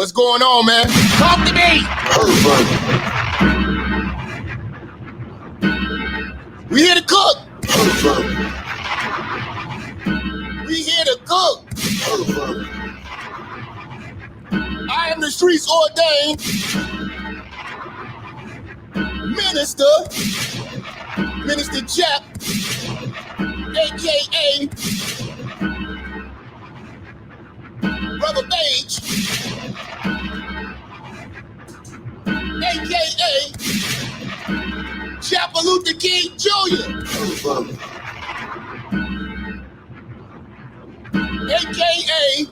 What's going on, man? Talk to me! We here to cook! We here to cook! I am the streets ordained Minister Jap, a.k.a. Brother Page, a.k.a. Chapalutha King Jr., a.k.a.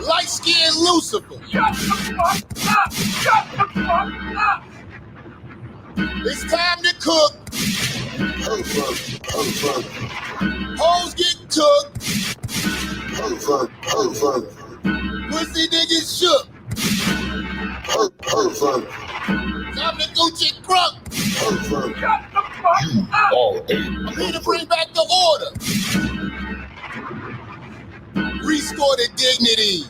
Light-skinned Lucifer. Shut the fuck up! Shut the fuck up! It's time to cook. Hoes get took. Pussy niggas shook. Time to Gucci Crunk. Shut the fuck up! I'm here to bring back the order. Restore the dignity.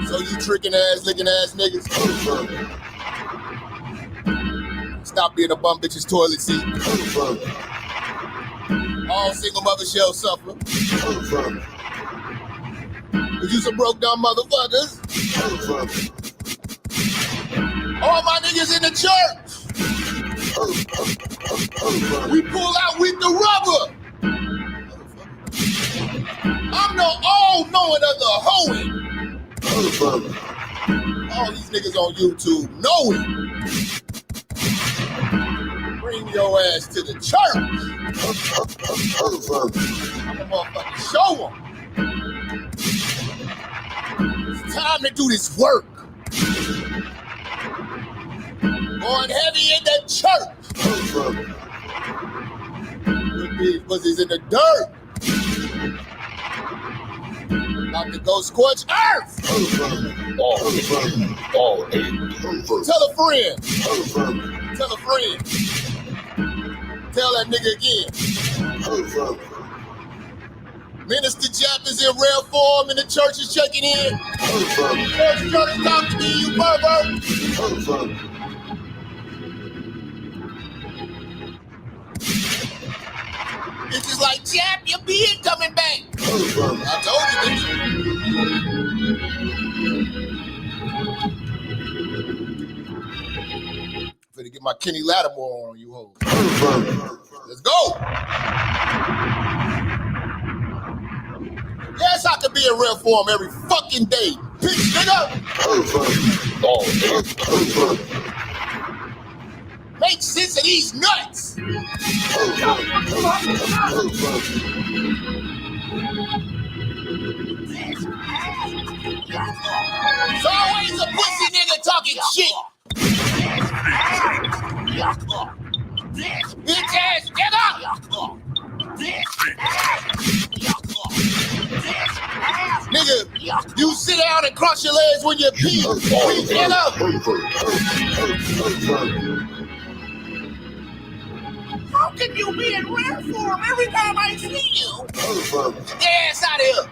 So you tricking ass, licking ass niggas, stop being a bum bitch's toilet seat. All single mothers shall suffer. Cause you some broke down motherfuckers. All my niggas in the church. We pull out with the rubber. I'm the all-knowing of the hoeing. All these niggas on YouTube know it. Bring your ass to the church. I'm a motherfucking show 'em. It's time to do this work. Going heavy in the church. Good these pussies in the dirt. About to go scorch earth. Tell a friend. Tell a friend. Tell that nigga again. Minister Jap is in rare form and the church is checking in. Church trying to talk to me, you pervert. It's just like, Jap, your beard coming back. I told you, bitch. Finna get my Kenny Lattimore on you hoes. Let's go. Yes, I could be in real form every fucking day. Bitch, nigga. Make sense of these nuts. It's always a pussy nigga talking shit. Bitch ass nigga. Nigga, you sit down and cross your legs when you pee. Nigga. How can you be in rare form every time I see you? Get your ass out of here.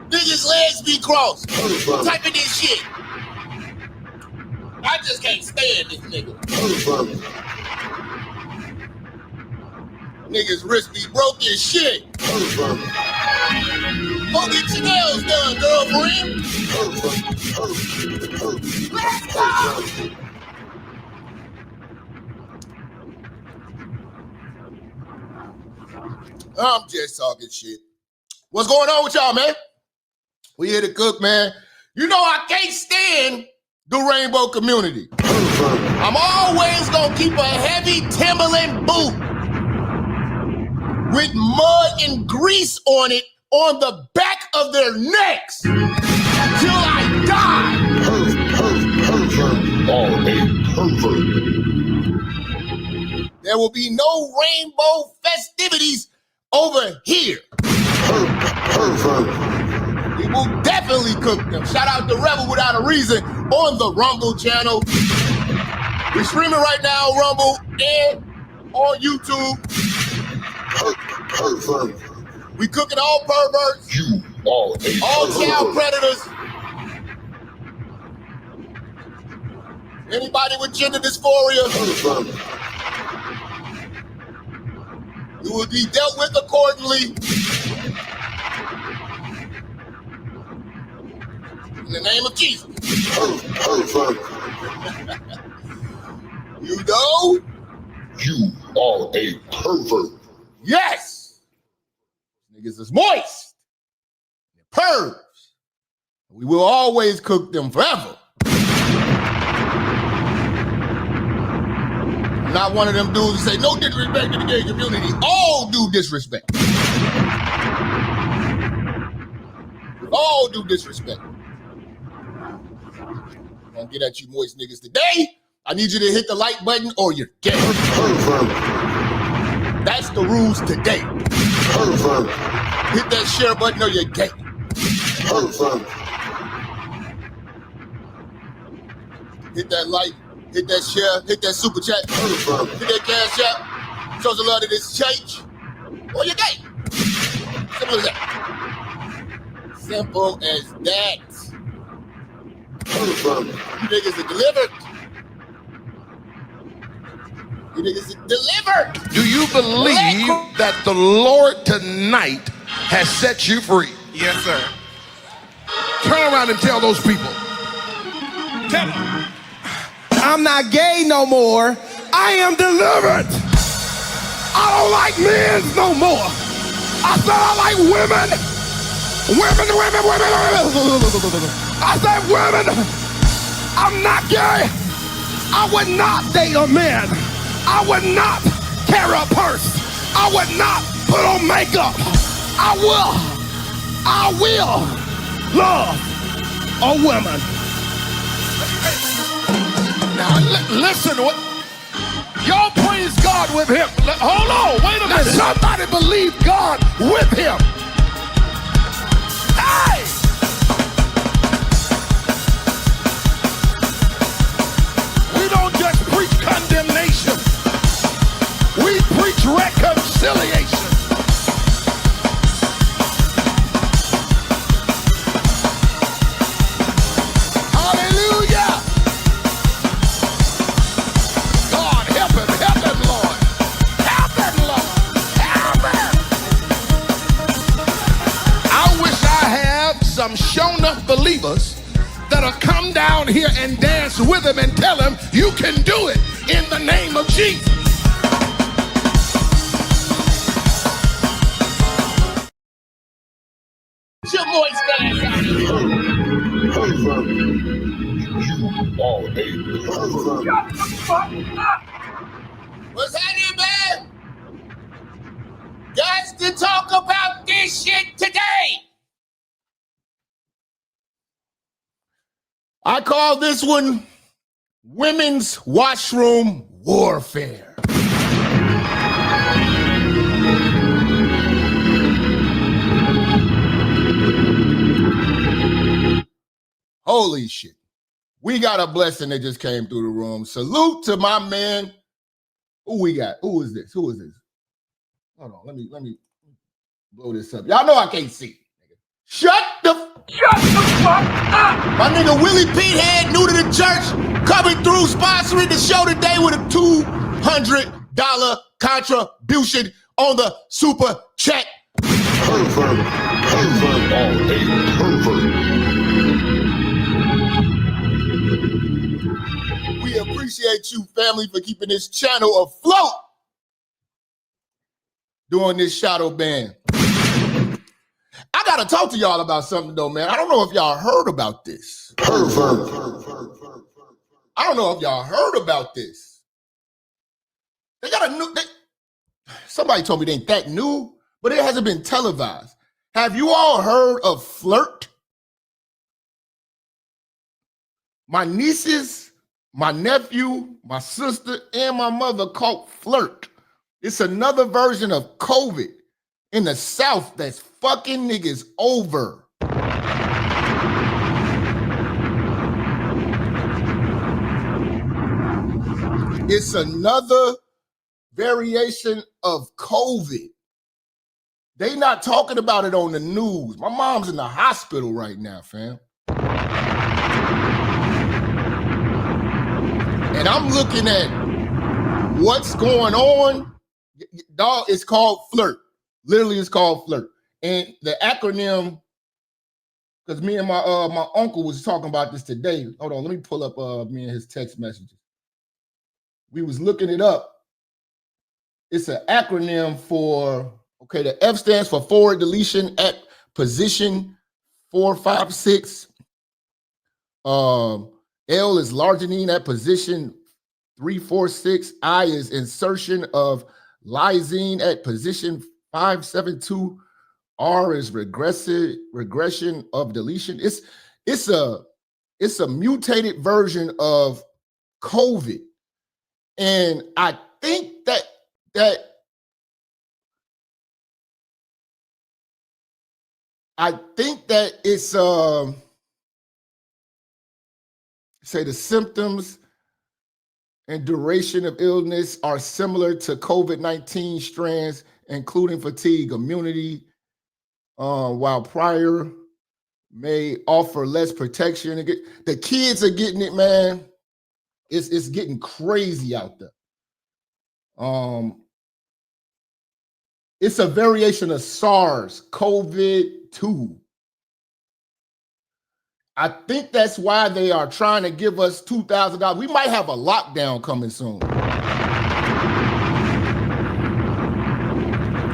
Niggas' legs be crossed. Typing this shit. I just can't stand this nigga. Niggas' wrist be broke as shit. Go get your nails done, girlfriend. Let's go. I'm just talking shit. What's going on with y'all, man? We here to cook, man. You know I can't stand the rainbow community. I'm always gonna keep a heavy Timberland boot with mud and grease on it on the back of their necks till I die. There will be no rainbow festivities over here. We will definitely cook them. Shout out to Rebel Without a Reason on the Rumble channel. We're streaming right now on Rumble and on YouTube. We cooking all perverts. You are a all child pervert. predators. Anybody with gender dysphoria. Pervert. You will be dealt with accordingly. In the name of Jesus. Pervert. You know? You are a pervert. Yes. Niggas is moist. They're pervs. We will always cook them forever. I'm not one of them dudes who say no disrespect to the gay community. All do disrespect. All do disrespect. I'm gonna get at you moist niggas today. I need you to hit the like button or you're gay. Pervert. That's the rules today. Pervert. Hit that share button or you're gay. Pervert. Hit that like, hit that share, hit that super chat, Pervert. hit that cash out. Show some love to this church. Or you're gay. Simple as that. Simple as that. Pervert. You niggas are delivered. You niggas are delivered. Do you believe that the Lord tonight has set you free? Yes, sir. Turn around and tell those people. Tell them. I'm not gay no more. I am delivered. I don't like men no more. I said I like women. Women. I said women. I'm not gay. I would not date a man. I would not carry a purse. I would not put on makeup. I will love a woman. Now listen, y'all praise God with him. Hold on, wait a minute. Somebody believe God with him. Hey! We don't just preach condemnation. We preach reconciliation. Hallelujah. God, help him, Lord. Help him, Lord. Help him. I wish I had some shown-up believers that'll come down here and dance with him and tell him you can do it in the name of Jesus. Your moist ass out here. Pervert. You are a pervert. Shut the fuck up! What's happening, man? Got to talk about this shit today. I call this one Women's Washroom Warfare. Holy shit. We got a blessing that just came through the room. Salute to my man. Who we got? Who is this? Who is this? Hold on. Let me blow this up. Y'all know I can't see. Shut the fuck up! My nigga Willie Peathead, new to the church, coming through, sponsoring the show today with a $200 contribution on the super chat. Pervert. Pervert. Are a pervert. We appreciate you, family, for keeping this channel afloat during this shadow ban. I gotta talk to y'all about something though, man. I don't know if y'all heard about this. Pervert. I don't know if y'all heard about this. They got a new. Somebody told me they ain't that new, but it hasn't been televised. Have you all heard of Flirt? My nieces, my nephew, my sister, and my mother caught Flirt. It's another version of COVID in the South that's fucking niggas over. It's another variation of COVID They not talking about it on the news. My mom's in the hospital right now, fam. And I'm looking at what's going on. Dog, it's called FLIRT. Literally, it's called FLIRT. And the acronym, because me and my uncle was talking about this today. Hold on, let me pull up me and his text messages. We was looking it up. It's an acronym for, okay, the F stands for forward deletion at position 456. L is larginine at position 346. I is insertion of lysine at position 572. R is regression of deletion. It's a mutated version of COVID. And I think that it's say the symptoms and duration of illness are similar to COVID-19 strands, including fatigue, immunity, while prior may offer less protection. The kids are getting it, man. It's getting crazy out there. It's a variation of SARS-CoV-2. I think that's why they are trying to give us $2,000. We might have a lockdown coming soon.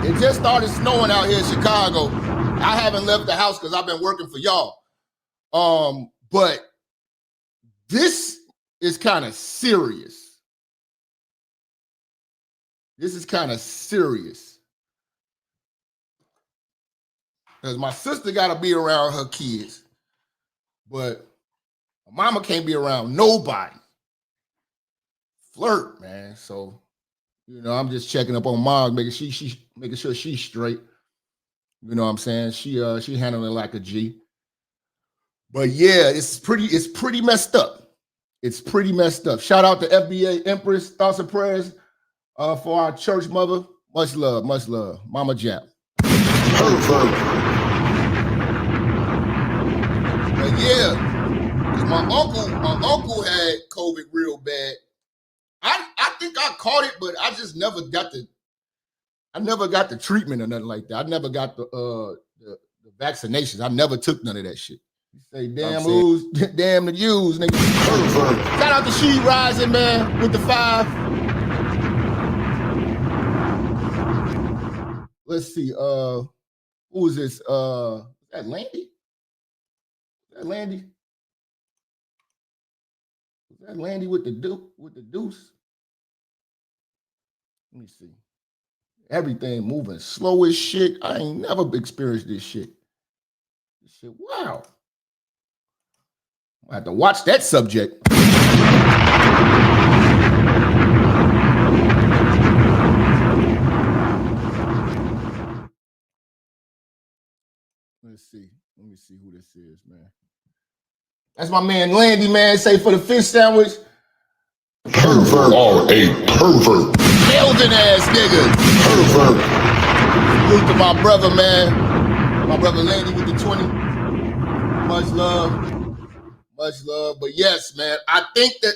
It just started snowing out here in Chicago. I haven't left the house because I've been working for y'all. But this is kind of serious. This is kind of serious. Because my sister got to be around her kids. But my mama can't be around nobody. FLIRT, man. So, you know, I'm just checking up on Mom, making sure she's straight. You know what I'm saying? She handling it like a G. But yeah, it's pretty messed up. It's pretty messed up. Shout out to FBA Empress. Thoughts and prayers for our church mother. Much love, Mama Jap. But yeah, my uncle had COVID real bad. I think I caught it, but I just never got the treatment or nothing like that. I never got the vaccinations. I never took none of that shit. You say damn ooze, damn the use, nigga. Shout out to She Rising, man, with the 5. Let's see. Who is this? Is that Landy? Is that Landy? Is that Landy with the deuce? Let me see. Everything moving slow as shit. I ain't never experienced this shit. Wow. I have to watch that subject. Let's see. Let me see who this is, man. That's my man Landy, man. Say for the fish sandwich. Pervert. Oh, a pervert. Elden ass nigga. Pervert. Salute to my brother, man. My brother Landy with the 20. Much love. But yes, man, I think that,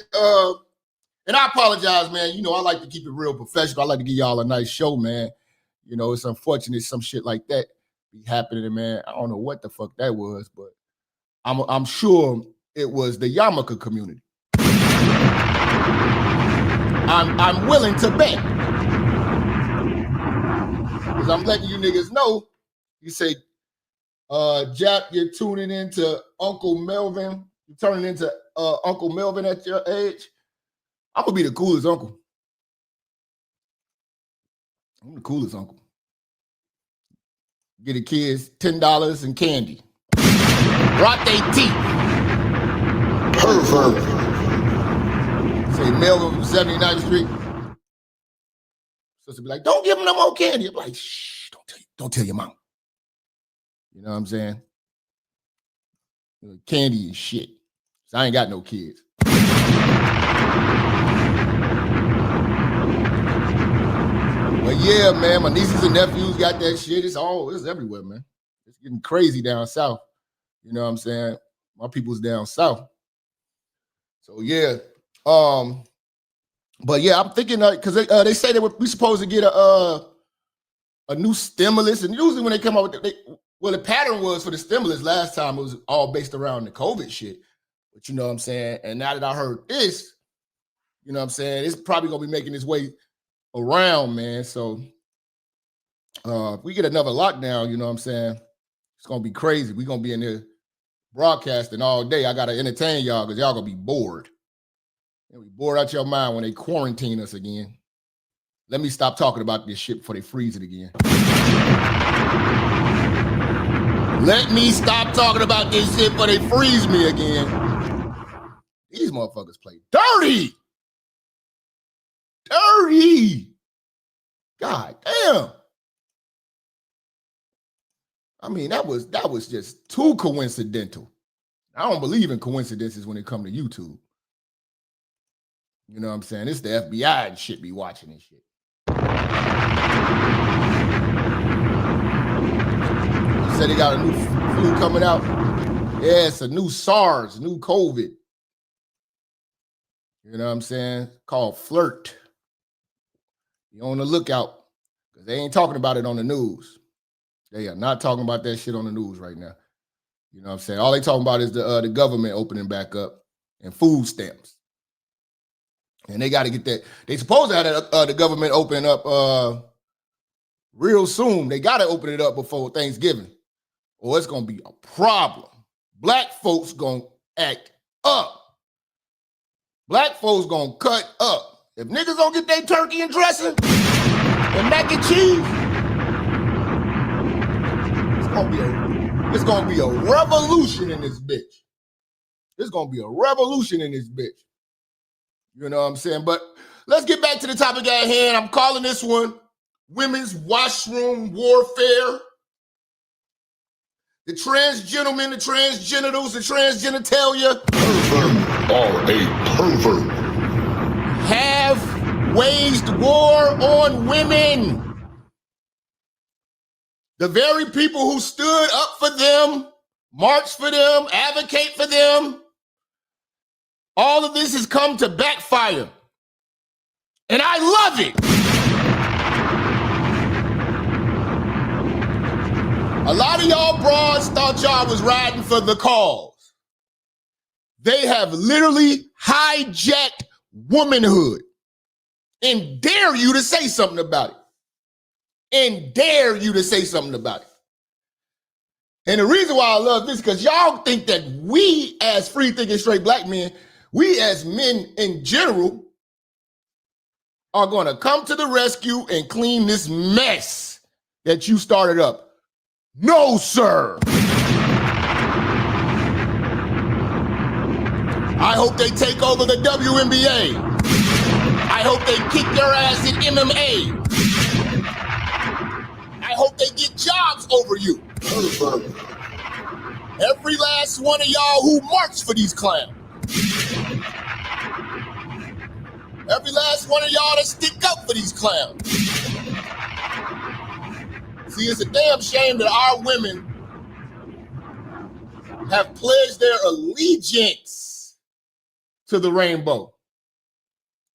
and I apologize, man. You know, I like to keep it real professional. I like to give y'all a nice show, man. You know, it's unfortunate some shit like that be happening, man. I don't know what the fuck that was, but I'm sure it was the yarmulke community. I'm willing to bet. Because I'm letting you niggas know. You say, Jap, you're tuning into Uncle Melvin. You're turning into Uncle Melvin at your age. I'm going to be the coolest uncle. I'm the coolest uncle. Get the kids $10 in candy. Rot they teeth. Pervert. Say Melvin from 79th Street. Sister be like, don't give him no more candy. I'm like, shh, don't tell your mom. You know what I'm saying? Candy and shit. So I ain't got no kids. But yeah, man, my nieces and nephews got that shit. It's everywhere, man. It's getting crazy down south. You know what I'm saying? My people's down south. So yeah. But yeah, I'm thinking because they say that we're supposed to get a new stimulus, and usually when they come out with the pattern was for the stimulus last time, it was all based around the COVID shit. But you know what I'm saying? And now that I heard this, you know what I'm saying, it's probably gonna be making its way around, man. So if we get another lockdown, you know what I'm saying, it's gonna be crazy. We're gonna be in there broadcasting all day. I gotta entertain y'all because y'all gonna be bored. You'll be bored out your mind when they quarantine us again. Let me stop talking about this shit before they freeze it again. Let me stop talking about this shit before they freeze me again. These motherfuckers play dirty. Dirty. God damn. I mean, that was just too coincidental. I don't believe in coincidences when it comes to YouTube. You know what I'm saying? It's the FBI and shit be watching this shit. You said they got a new flu coming out. Yeah, it's a new SARS, new COVID. You know what I'm saying? Called Flirt. Be on the lookout because they ain't talking about it on the news. They are not talking about that shit on the news right now. You know what I'm saying? All they talking about is the government opening back up and food stamps. And they got to get that. They supposed to have the government open up real soon. They got to open it up before Thanksgiving, or it's going to be a problem. Black folks going to act up. Black folks going to cut up. If niggas don't get their turkey and dressing and mac and cheese, it's going to be a revolution in this bitch. It's going to be a revolution in this bitch. You know what I'm saying? But let's get back to the topic at hand. I'm calling this one Women's Washroom Warfare. The trans gentlemen, the transgenitals, the transgenitalia are a pervert. Have waged war on women. The very people who stood up for them, marched for them, advocate for them, all of this has come to backfire. And I love it. A lot of y'all broads thought y'all was riding for the cause. They have literally hijacked womanhood and dare you to say something about it. And dare you to say something about it. And the reason why I love this, because y'all think that we as free-thinking straight black men, we as men in general are going to come to the rescue and clean this mess that you started up. No, sir. I hope they take over the WNBA. I hope they kick their ass in MMA. I hope they get jobs over you. Every last one of y'all who marched for these clowns. Every last one of y'all that stick up for these clowns. See, it's a damn shame that our women have pledged their allegiance to the rainbow.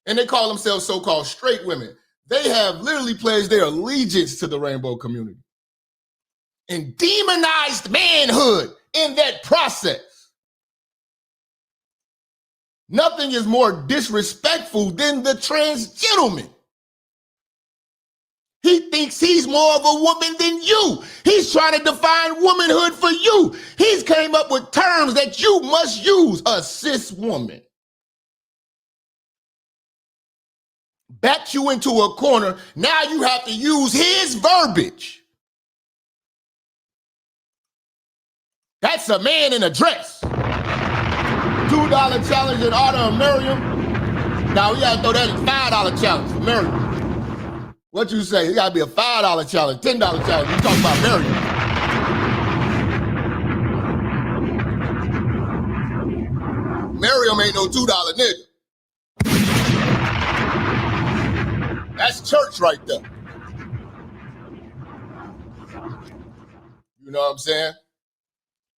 And they call themselves so-called straight women. They have literally pledged their allegiance to the rainbow community and demonized manhood in that process. Nothing is more disrespectful than the trans gentleman. He thinks he's more of a woman than you. He's trying to define womanhood for you. He's came up with terms that you must use. A cis woman. Backed you into a corner. Now you have to use his verbiage. That's a man in a dress. $2 challenge in honor of Miriam. Now we gotta throw that in $5 challenge for Miriam. What you say? It gotta be a $5 challenge, $10 challenge. You talking about Miriam. Miriam ain't no $2 nigga. That's church right there. You know what I'm saying?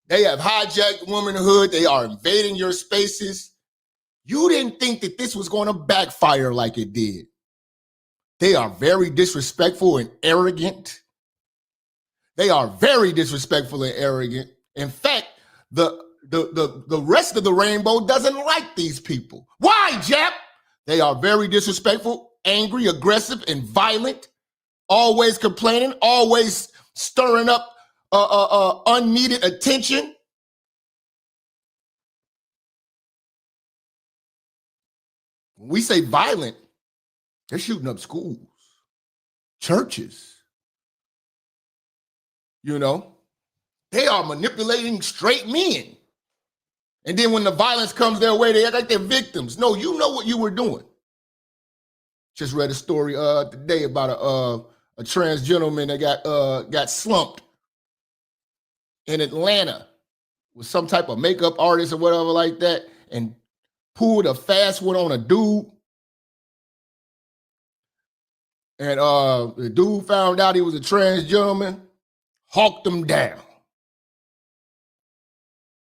They have hijacked womanhood. They are invading your spaces. You didn't think that this was going to backfire like it did. They are very disrespectful and arrogant. They are very disrespectful and arrogant. In fact, the rest of the rainbow doesn't like these people. Why, Jap? They are very disrespectful, angry, aggressive, and violent, always complaining, always stirring up unneeded attention. When we say violent, they're shooting up schools, churches. You know, they are manipulating straight men. And then when the violence comes their way, they act like they're victims. No, you know what you were doing. Just read a story today about a trans gentleman that got slumped in Atlanta with some type of makeup artist or whatever like that, and pulled a fast one on a dude. And the dude found out he was a trans gentleman, hawked him down.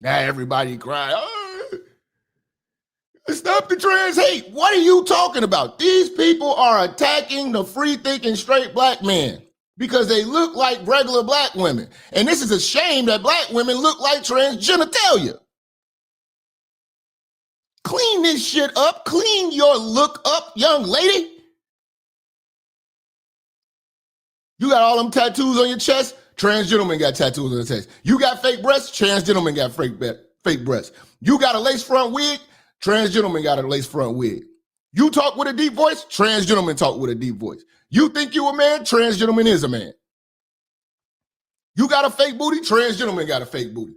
Now everybody crying, oh, stop the trans hate. What are you talking about? These people are attacking the free-thinking straight black men because they look like regular black women. And this is a shame that black women look like trans genitalia. Clean this shit up. Clean your look up, young lady. You got all them tattoos on your chest? Trans gentlemen got tattoos on their chest. You got fake breasts? Trans gentlemen got fake breasts. You got a lace front wig? Trans gentlemen got a lace front wig. You talk with a deep voice? Trans gentlemen talk with a deep voice. You think you a man? Trans gentleman is a man. You got a fake booty? Trans gentleman got a fake booty.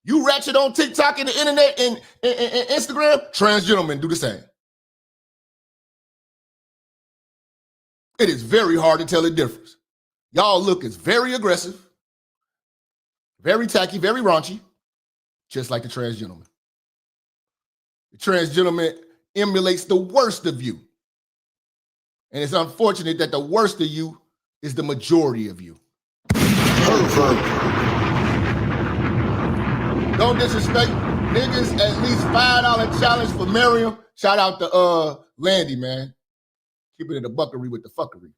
You ratchet on TikTok and the internet and Instagram? Trans gentlemen do the same. It is very hard to tell the difference. Y'all look is very aggressive, very tacky, very raunchy, just like the trans gentleman. The trans gentleman emulates the worst of you. And it's unfortunate that the worst of you is the majority of you. Pervert. Don't disrespect niggas. At least $5 challenge for Miriam. Shout out to Landy, man. Keep it in the buckery with the fuckery.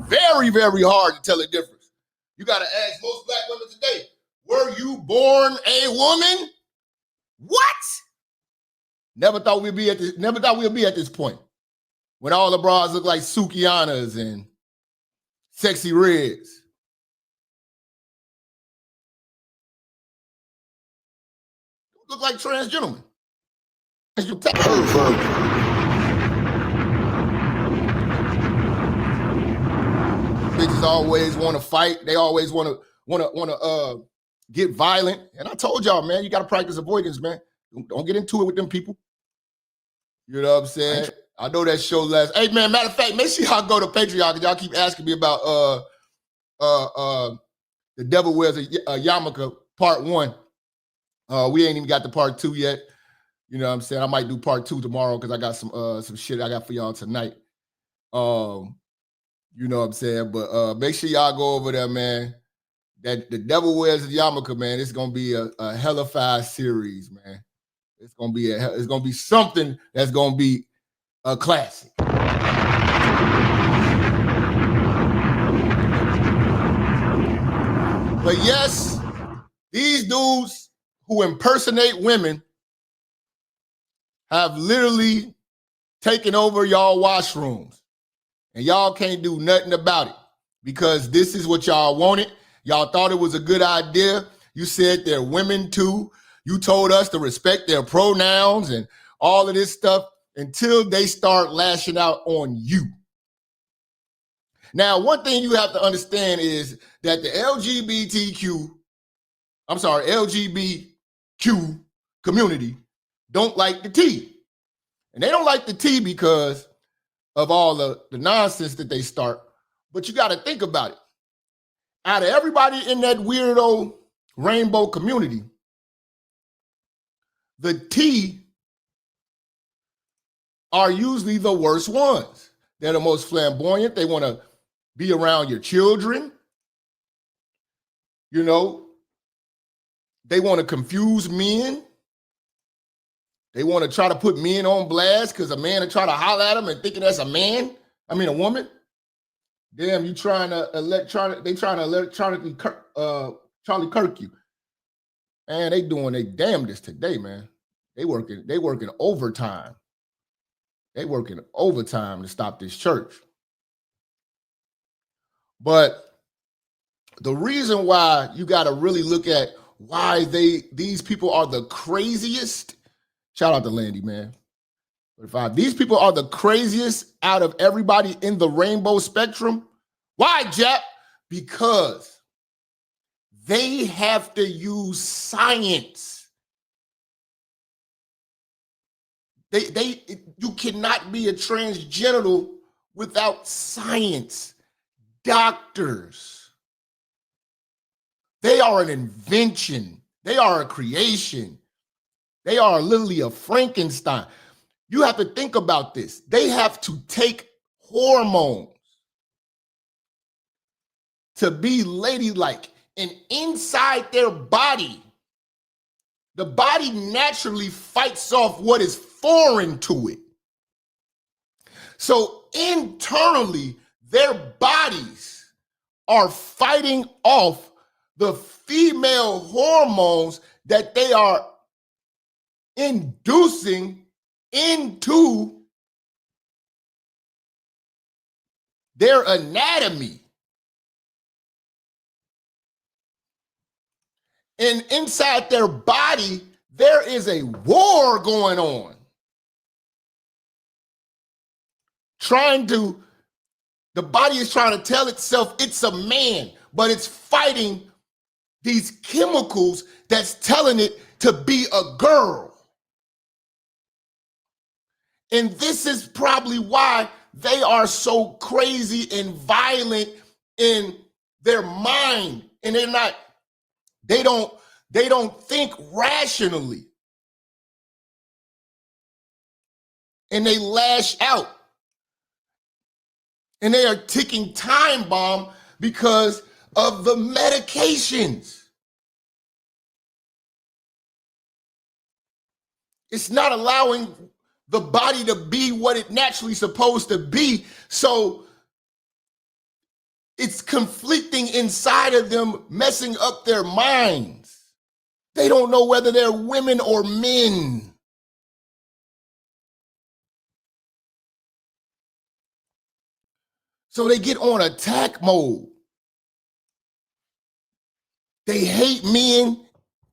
Very, very hard to tell the difference. You got to ask most black women today, were you born a woman? What? Never thought we'd be at this point. When all the bras look like Sukianas and Sexy Reds. Look like trans gentlemen. Pervert. Bitches always want to fight. They always want to get violent. And I told y'all, man, you got to practice avoidance, man. Don't get into it with them people. You know what I'm saying? I know that show last. Hey, man, matter of fact, make sure y'all go to Patreon because y'all keep asking me about The Devil Wears a Yarmulke Part 1. We ain't even got to Part 2 yet. You know what I'm saying? I might do Part 2 tomorrow because I got some shit I got for y'all tonight. You know what I'm saying? But make sure y'all go over there, man. That The Devil Wears a Yarmulke, man. It's gonna be a hellified series, man. It's gonna be something that's gonna be a classic. But yes, these dudes who impersonate women have literally taken over y'all washrooms. And y'all can't do nothing about it because this is what y'all wanted. Y'all thought it was a good idea. You said they're women too. You told us to respect their pronouns and all of this stuff until they start lashing out on you. Now, one thing you have to understand is that the LGBTQ community don't like the T. And they don't like the T because of all the nonsense that they start. But you got to think about it. Out of everybody in that weirdo rainbow community, the T are usually the worst ones. They're the most flamboyant. They want to be around your children. You know, they want to confuse men. They want to try to put men on blast because a man will try to holler at them and thinking that's a man. I mean, a woman. Damn, they trying to electronically Charlie Kirk you. Man, they doing their damnedest today, man. They working overtime. They working overtime to stop this church. But the reason why you got to really look at why these people are the craziest. Shout out to Landy, man. These people are the craziest out of everybody in the rainbow spectrum. Why, Jap? Because they have to use science. You cannot be a transgenital without science. Doctors. They are an invention. They are a creation. They are literally a Frankenstein. You have to think about this. They have to take hormones to be ladylike. And inside their body, the body naturally fights off what is foreign to it. So internally, their bodies are fighting off the female hormones that they are inducing into their anatomy. And inside their body, there is a war going on. The body is trying to tell itself it's a man, but it's fighting these chemicals that's telling it to be a girl. And this is probably why they are so crazy and violent in their mind. And they don't think rationally. And they lash out. And they are ticking time bomb because of the medications. It's not allowing the body to be what it naturally supposed to be. So it's conflicting inside of them, messing up their minds. They don't know whether they're women or men. So they get on attack mode. They hate men.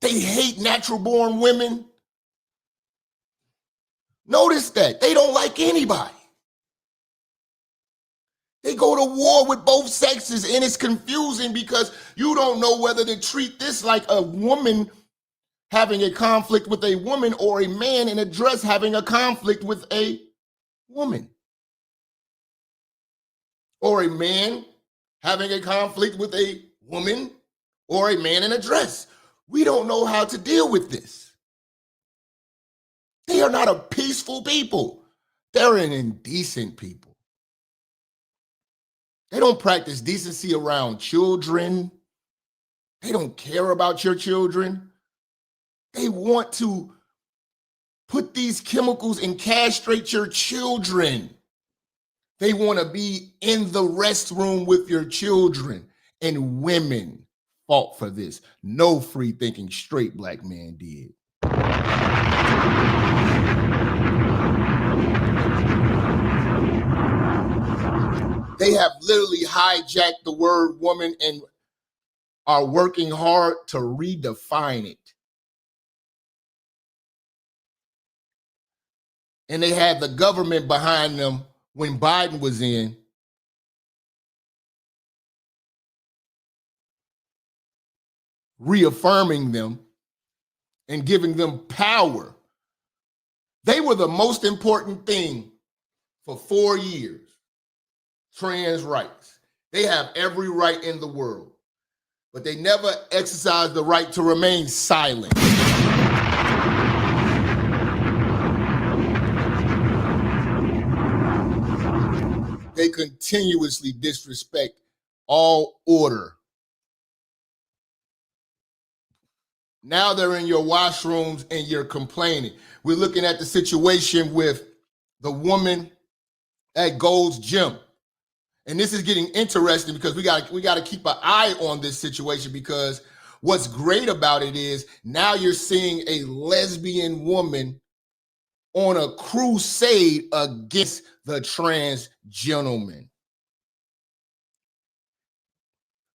They hate natural born women. Notice that. They don't like anybody. They go to war with both sexes, and it's confusing because you don't know whether to treat this like a woman having a conflict with a woman or a man in a dress having a conflict with a woman. Or a man having a conflict with a woman or a man in a dress. We don't know how to deal with this. They are not a peaceful people. They're an indecent people. They don't practice decency around children. They don't care about your children. They want to put these chemicals and castrate your children. They want to be in the restroom with your children. And women fought for this. No free thinking straight black man did. They have literally hijacked the word woman and are working hard to redefine it. And they had the government behind them when Biden was in. Reaffirming them and giving them power. They were the most important thing for 4 years. Trans rights. They have every right in the world, but they never exercised the right to remain silent. they continuously disrespect all order. Now they're in your washrooms and you're complaining. We're looking at the situation with the woman at Gold's Gym. And this is getting interesting because we got to keep an eye on this situation, because what's great about it is now you're seeing a lesbian woman on a crusade against the trans gentleman.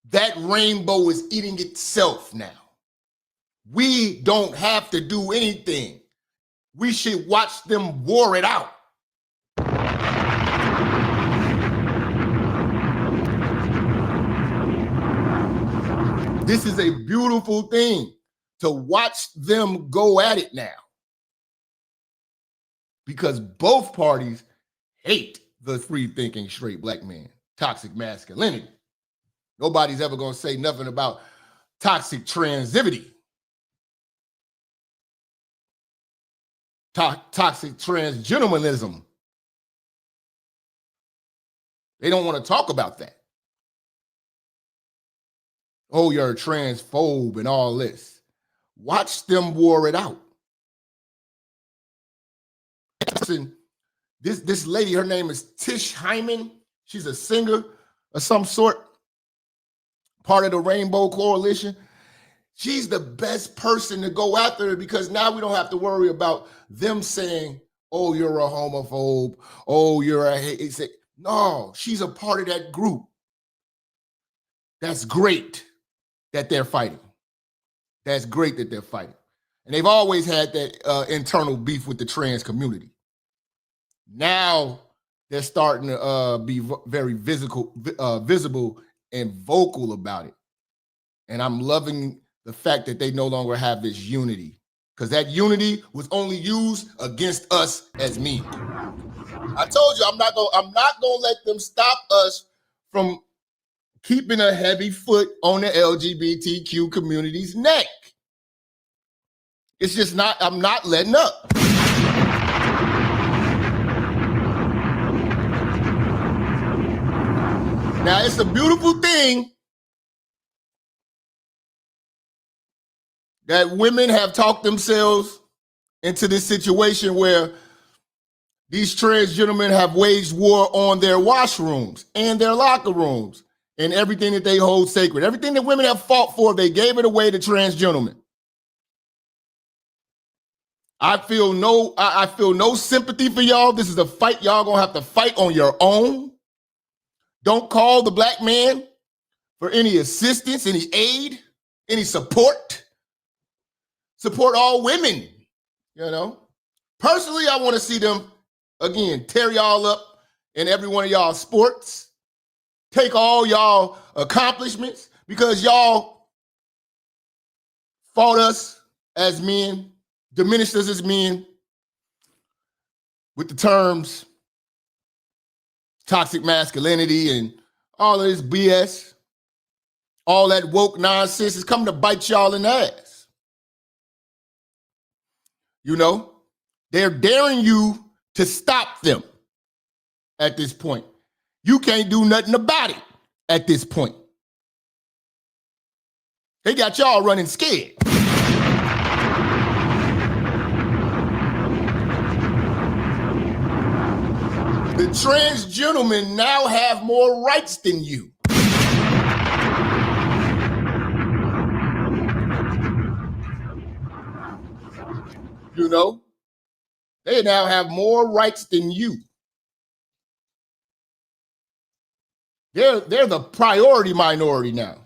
That rainbow is eating itself now. We don't have to do anything. We should watch them war it out. This is a beautiful thing to watch them go at it now, because both parties hate the free-thinking straight black man, toxic masculinity. Nobody's ever going to say nothing about toxic transivity, toxic transgenderism. They don't want to talk about that. Oh, you're a transphobe and all this. Watch them war it out. This lady, her name is Tish Hyman. She's a singer of some sort, part of the Rainbow Coalition. She's the best person to go after her, because now we don't have to worry about them saying, oh, you're a homophobe. Oh, you're a hate. No, she's a part of that group. That's great that they're fighting. That's great that they're fighting. And they've always had that internal beef with the trans community. Now they're starting to be very visible and vocal about it. And I'm loving the fact that they no longer have this unity, because that unity was only used against us as men. I told you I'm not gonna let them stop us from keeping a heavy foot on the LGBTQ community's neck. It's just not, I'm not letting up. Now, it's a beautiful thing that women have talked themselves into this situation where these trans gentlemen have waged war on their washrooms and their locker rooms and everything that they hold sacred. Everything that women have fought for, they gave it away to trans gentlemen. I feel no sympathy for y'all. This is a fight y'all gonna have to fight on your own. Don't call the black man for any assistance, any aid, any support. Support all women, you know. Personally, I want to see them, again, tear y'all up in every one of y'all sports. Take all y'all accomplishments, because y'all fought us as men, diminished us as men with the terms toxic masculinity and all of this BS. All that woke nonsense is coming to bite y'all in the ass. You know, they're daring you to stop them at this point. You can't do nothing about it at this point. They got y'all running scared. The trans gentlemen now have more rights than you. You know, they now have more rights than you. They're the priority minority now.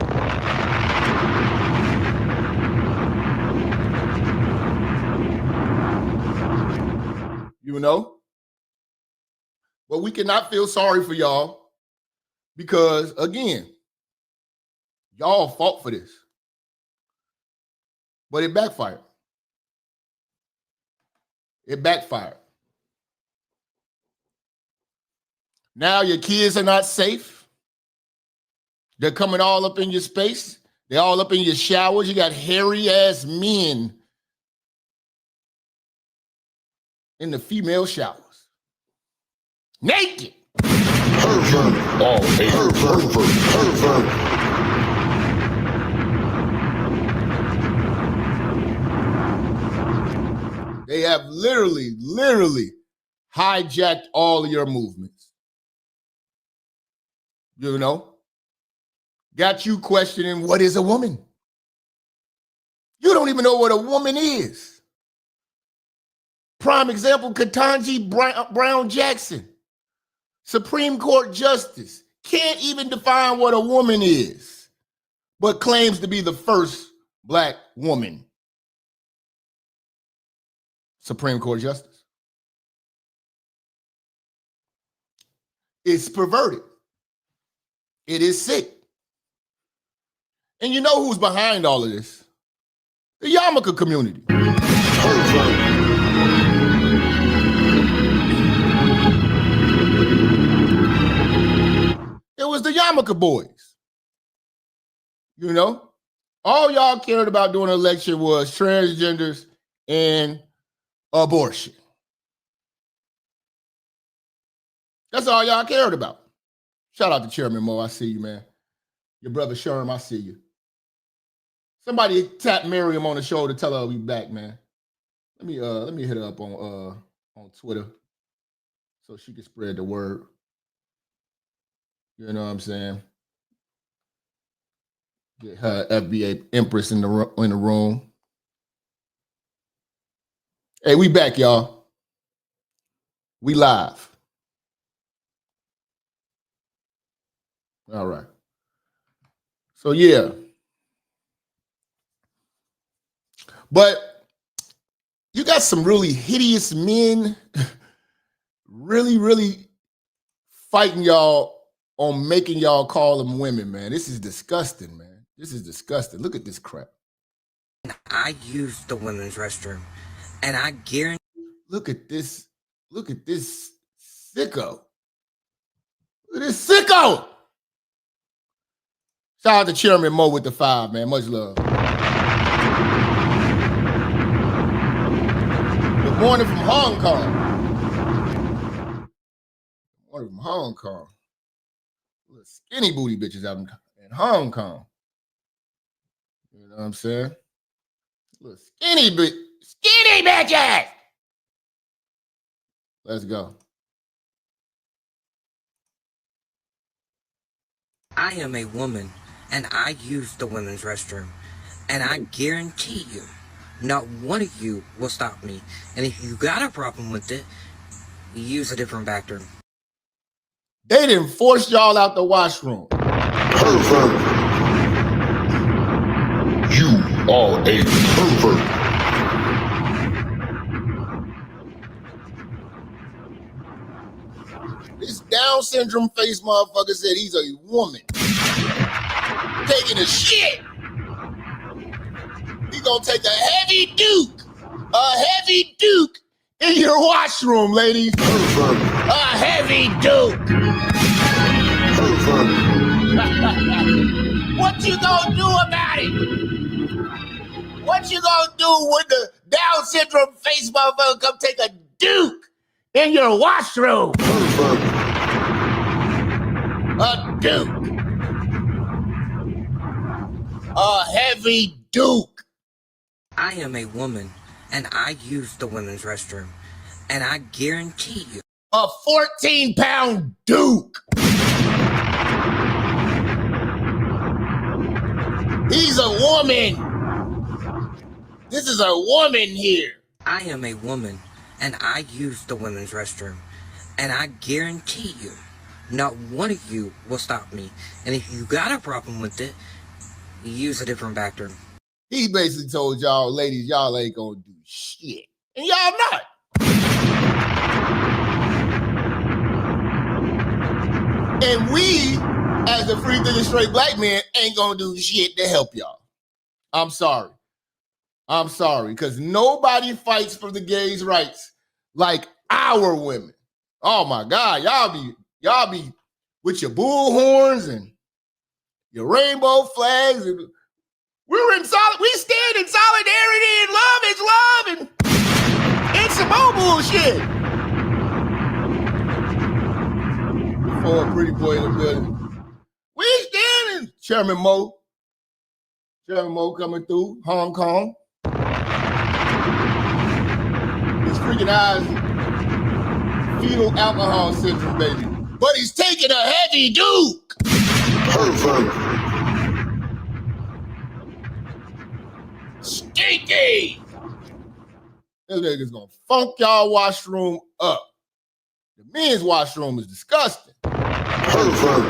You know? But we cannot feel sorry for y'all, because, again, y'all fought for this. But it backfired. It backfired. Now your kids are not safe. They're coming all up in your space. They're all up in your showers. You got hairy-ass men in the female showers. Naked. All pervert. They have literally hijacked all of your movements. You know? Got you questioning what is a woman. You don't even know what a woman is. Prime example, Ketanji Brown Jackson, Supreme Court Justice, can't even define what a woman is, but claims to be the first Black woman Supreme Court Justice. It's perverted. It is sick. And you know who's behind all of this? The yarmulke community. It was the yarmulke boys. You know? All y'all cared about during the election was transgenders and abortion. That's all y'all cared about. Shout out to Chairman Mo. I see you, man. Your brother Sherm, I see you. Somebody tap Miriam on the shoulder, tell her I'll be back, man. Let me hit her up on Twitter so she can spread the word. You know what I'm saying? Get her FBA Empress in the room. Hey, we back, y'all. We live. All right. So, yeah. But you got some really hideous men really fighting y'all on making y'all call them women, man. This is disgusting, man. This is disgusting. Look at this crap. I use the women's restroom, and I guarantee. Look at this. Look at this sicko. Look at this sicko. Shout out to Chairman Mo with the 5, man. Much love. Good morning from Hong Kong. Good morning from Hong Kong. Little skinny booty bitches out in Hong Kong. You know what I'm saying? Little skinny bitches. Let's go. I am a woman, and I use the women's restroom, and I guarantee you, not one of you will stop me. And if you got a problem with it, use a different bathroom. They didn't force y'all out the washroom. Pervert. You are a pervert. This Down syndrome face motherfucker said he's a woman. Taking a shit. He gonna take a heavy duke in your washroom, ladies. Pervert. A heavy duke. Pervert. What you gonna do about it? What you gonna do when the Down syndrome face motherfucker come take a duke in your washroom? Pervert. A duke. A heavy duke. I am a woman, and I use the women's restroom, and I guarantee you. A 14-pound duke. He's a woman. This is a woman here. I am a woman, and I use the women's restroom, and I guarantee you, not one of you will stop me. And if you got a problem with it, use a different bathroom. He basically told y'all, ladies, y'all ain't gonna do shit. And y'all not. And we, as the free thinking straight black men, ain't gonna do shit to help y'all. I'm sorry, because nobody fights for the gays' rights like our women. Oh my God, y'all be with your bull horns and your rainbow flags, and we stand in solidarity, and love is love, and it's some more bullshit. Before pretty boy in the building. We standing. Chairman Mo. Chairman Mo coming through. Hong Kong. His freaking eyes. Fetal alcohol syndrome, baby. But he's taking a heavy duke. Pervert. Stinky. This nigga's gonna funk y'all washroom up. The men's washroom is disgusting. Pervert.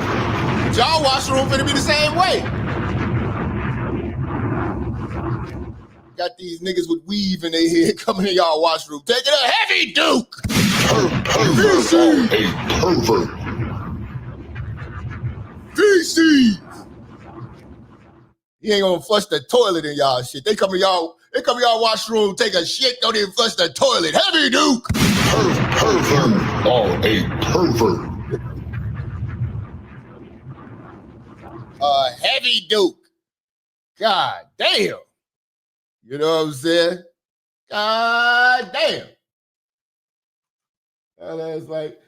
But y'all washroom finna be the same way. Got these niggas with weave in their head coming in y'all washroom, taking a heavy duke. Pervert. A pervert. VC. He ain't gonna flush the toilet in y'all shit. They come to y'all washroom, take a shit, don't even flush the toilet. Heavy duke. Pervert. Oh, a pervert. Heavy duke. God damn. You know what I'm saying? God damn. And it's like,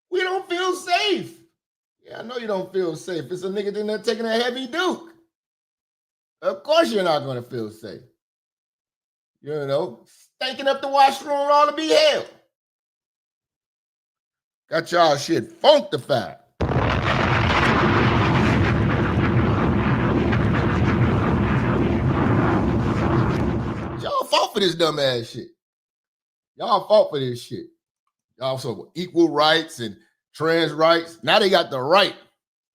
we don't feel safe. Yeah, I know you don't feel safe. It's a nigga in there taking a heavy duke. Of course you're not going to feel safe. You know, stinking up the washroom all to be hell. Got y'all shit funkified. Y'all fought for this dumb ass shit. Y'all fought for this shit. Y'all so equal rights and trans rights. Now they got the right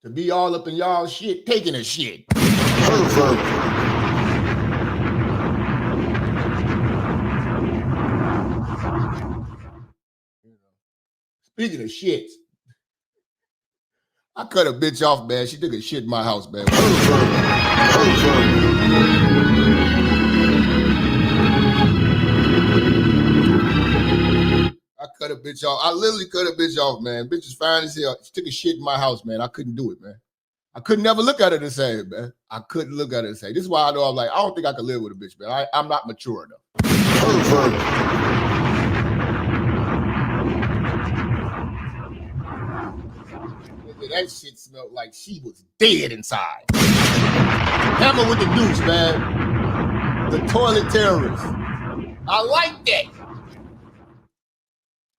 to be all up in y'all shit, taking a shit. Pervert. Speaking of shits, I cut a bitch off, man. She took a shit in my house, man. Pervert. I cut a bitch off. I literally cut a bitch off, man. Bitch is fine as hell. She took a shit in my house, man. I couldn't do it, man. I could never look at her the same, man. I couldn't look at her the same. This is why I know I'm like, I don't think I could live with a bitch, man. I'm not mature enough. Pervert. That shit smelled like she was dead inside. Hammer with the deuce, man. The toilet terrorist. I like that.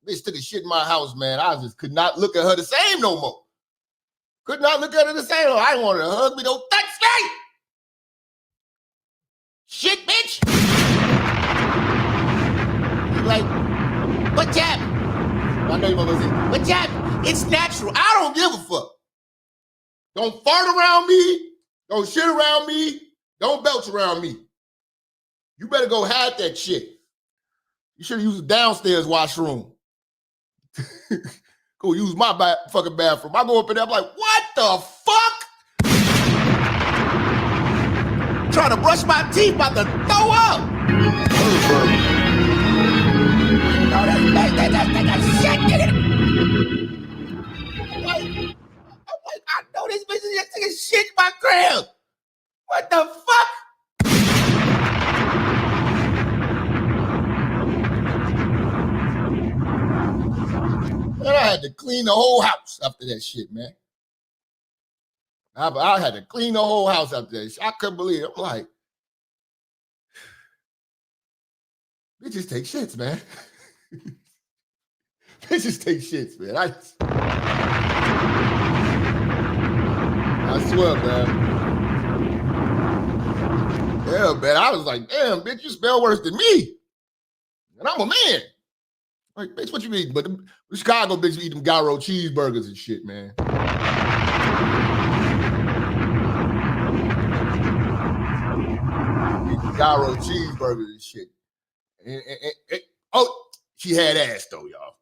Bitch took a shit in my house, man. I just could not look at her the same no more. Could not look at her the same. I didn't want her to hug me. Don't touch me. Shit, bitch. Like, but Jap. I know you're gonna say, but Jap, it's natural. I don't give a fuck. Don't fart around me. Don't shit around me. Don't belch around me. You better go hide that shit. You should have used the downstairs washroom. Go use my fucking bathroom. I go up in there, I'm like, what the fuck? Trying to brush my teeth, about to throw up. No, that's shit in it. I'm like, I know this bitch is just taking shit in my crib. What the fuck? And I had to clean the whole house after that shit, man. I had to clean the whole house after that shit. I couldn't believe it. I'm like, bitches take shits, man. Bitches take shits, man. I swear, man. Yeah, man. I was like, damn, bitch, you smell worse than me. And I'm a man. Like, bitch, what you mean? But the Chicago bitches eat them gyro cheeseburgers and shit, man. Eat them gyro cheeseburgers and shit. Oh, she had ass though, y'all.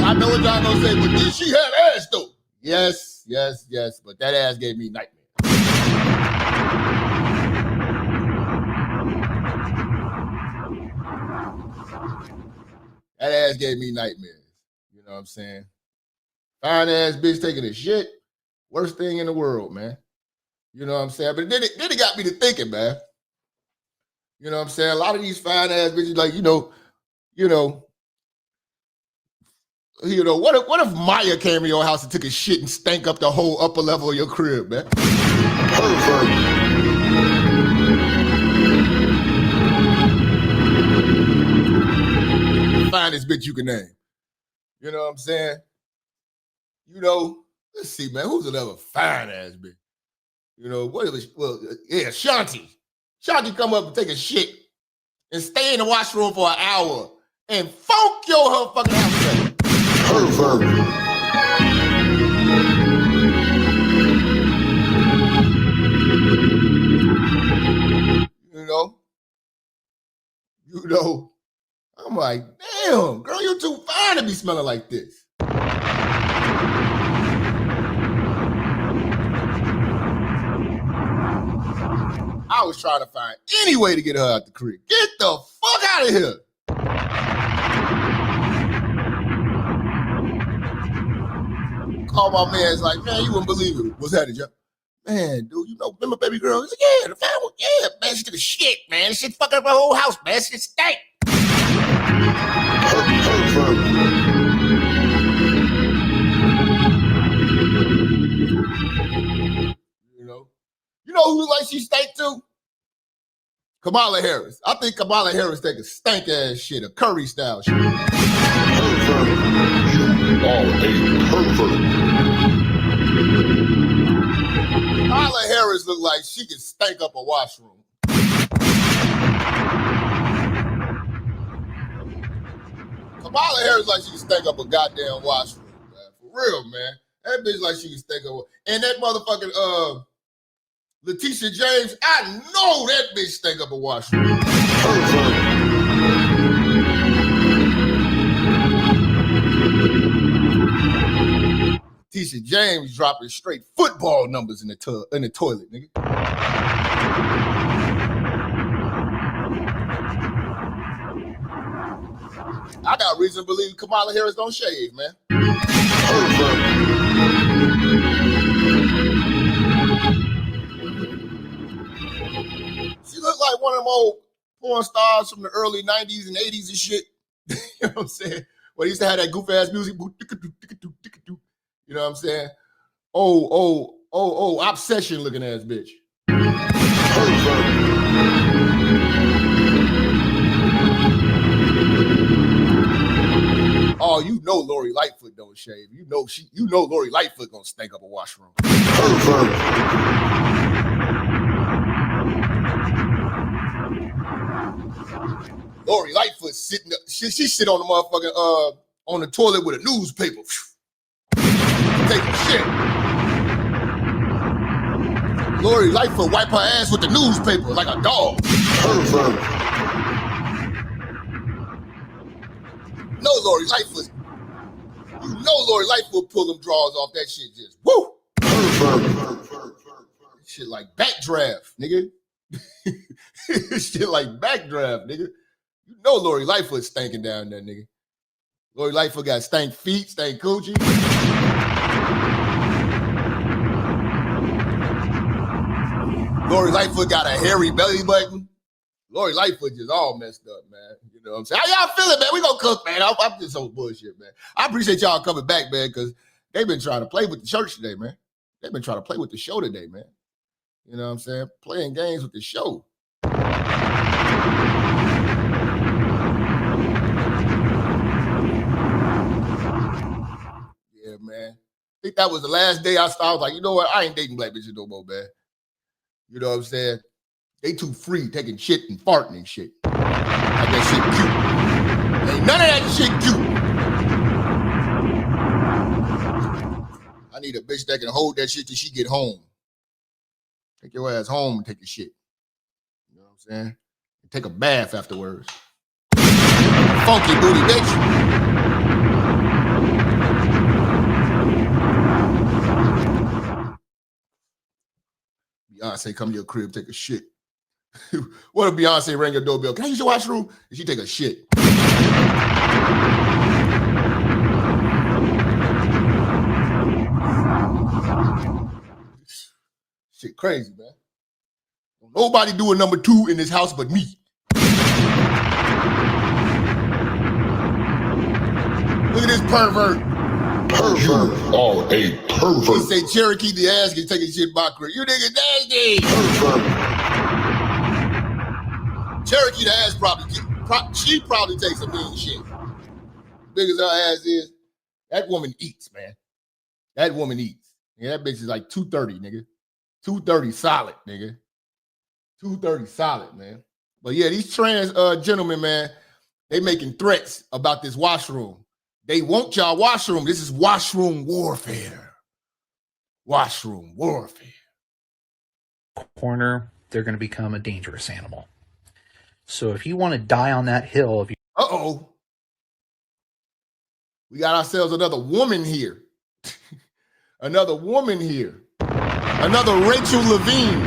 I know what y'all gonna say, but then she had ass though. Yes, but that ass gave me nightmares. That ass gave me nightmares. You know what I'm saying? Fine ass bitch taking a shit. Worst thing in the world, man. You know what I'm saying? But then it got me to thinking, man. You know what I'm saying? A lot of these fine ass bitches, like, what if Maya came to your house and took a shit and stank up the whole upper level of your crib, man? Pervert. Finest bitch you can name. You know what I'm saying? Let's see, man. Who's another fine ass bitch? Shanti. Shanti come up and take a shit and stay in the washroom for an hour and funk her fucking house. Pervert. I'm like, damn, girl, you're too fine to be smelling like this. I was trying to find any way to get her out the crib. Get the fuck out of here. Call my man, it's like, man, you wouldn't believe it. What's happening, Jap? Man, dude, remember baby girl? He's like, yeah, the family, yeah, man, she took a shit, man. Shit fucking up her whole house, man. Shit stank. You know who like she stank too? Kamala Harris. I think Kamala Harris take a stank ass shit, a curry style shit. Pervert. You are a pervert. Kamala Harris look like she can stank up a washroom. Kamala Harris like she can stank up a goddamn washroom, man. For real, man. That bitch like she can stank up. And that motherfucking Letitia James, I know that bitch stank up a washroom. Letitia James dropping straight football numbers in the toilet, nigga. I got reason to believe Kamala Harris don't shave, man. She looked like one of them old porn stars from the early 90s and 80s and shit. You know what I'm saying? Well, he used to have that goof ass music. You know what I'm saying? Oh, obsession looking ass bitch. Oh, you know Lori Lightfoot don't shave. You know Lori Lightfoot gonna stank up a washroom. Lori Lightfoot sitting up, she sit on the motherfucking on the toilet with a newspaper. Take a shit. Lori Lightfoot wipe her ass with the newspaper like a dog. No, Lori Lightfoot. You know Lori Lightfoot pull them drawers off that shit just woo. Shit like backdraft, nigga. Shit like backdraft, nigga. You know Lori Lightfoot stinking down there, nigga. Lori Lightfoot got stank feet, stank coochie. Lori Lightfoot got a hairy belly button. Lori Lightfoot just all messed up, man. You know what I'm saying? How y'all feeling, man? We gonna cook, man. I'm just so bullshit, man. I appreciate y'all coming back, man, because they've been trying to play with the church today, man. They've been trying to play with the show today, man. You know what I'm saying? Playing games with the show. Yeah, man. I think that was the last day I was like, you know what? I ain't dating black bitches no more, man. You know what I'm saying? They too free taking shit and farting and shit. Like that shit cute. Ain't none of that shit cute. I need a bitch that can hold that shit till she get home. Take your ass home and take your shit. You know what I'm saying? And take a bath afterwards. Funky booty bitch. Beyonce come to your crib, take a shit. What if Beyonce rang your doorbell? Can I use your washroom? And she take a shit. Shit crazy, man. Nobody doing number 2 in this house but me. Look at this pervert. You are a He pervert. say Cherokee the ass get taking shit by crib. You nigga nasty. Pervert. Cherokee the ass she probably takes some mean shit. Big as her ass is, that woman eats, man. That woman eats. Yeah, that bitch is like 230, nigga. 230 solid, nigga. 230 solid, man. But yeah, these trans gentlemen, man, they making threats about this washroom. They want y'all washroom. This is washroom warfare. Washroom warfare. Corner, they're going to become a dangerous animal. So if you want to die on that hill, if you Uh-oh. We got ourselves another woman here. Another woman here. Another Rachel Levine.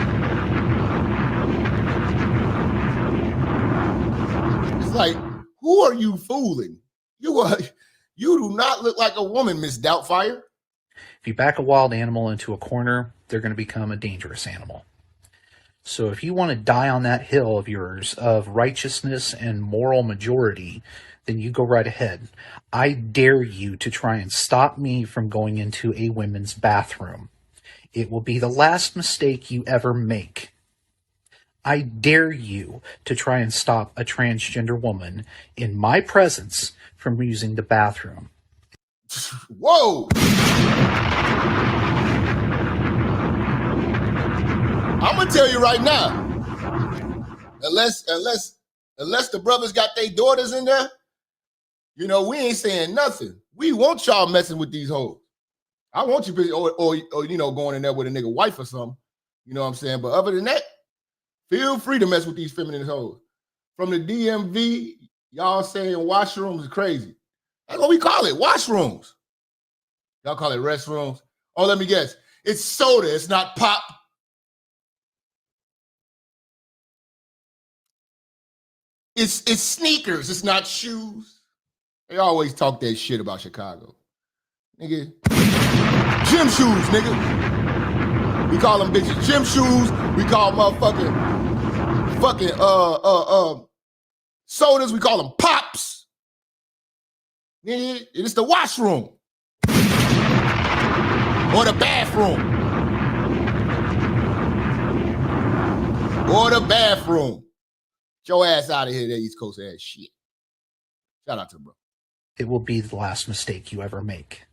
It's like, who are you fooling? You do not look like a woman, Miss Doubtfire. if you back a wild animal into a corner, they're going to become a dangerous animal. So if you want to die on that hill of yours of righteousness and moral majority, then you go right ahead. I dare you to try and stop me from going into a women's bathroom. It will be the last mistake you ever make. I dare you to try and stop a transgender woman in my presence from using the bathroom. Whoa! I'm gonna tell you right now, unless the brothers got their daughters in there, you know, we ain't saying nothing. We want y'all messing with these hoes. I want you, or you know, going in there with a nigga wife or something. You know what I'm saying? But other than that, feel free to mess with these feminine hoes. From the DMV, y'all saying washrooms is crazy. That's what we call it, washrooms. Y'all call it restrooms. Oh, let me guess. It's soda, it's not pop. It's sneakers, it's not shoes. They always talk that shit about Chicago. Nigga. Gym shoes, nigga. We call them bitches gym shoes. We call motherfucking sodas, we call them pops. Nigga, it's the washroom. Or the bathroom. Or the bathroom. Get your ass out of here, that East Coast ass shit. Shout out to the bro. It will be the last mistake you ever make.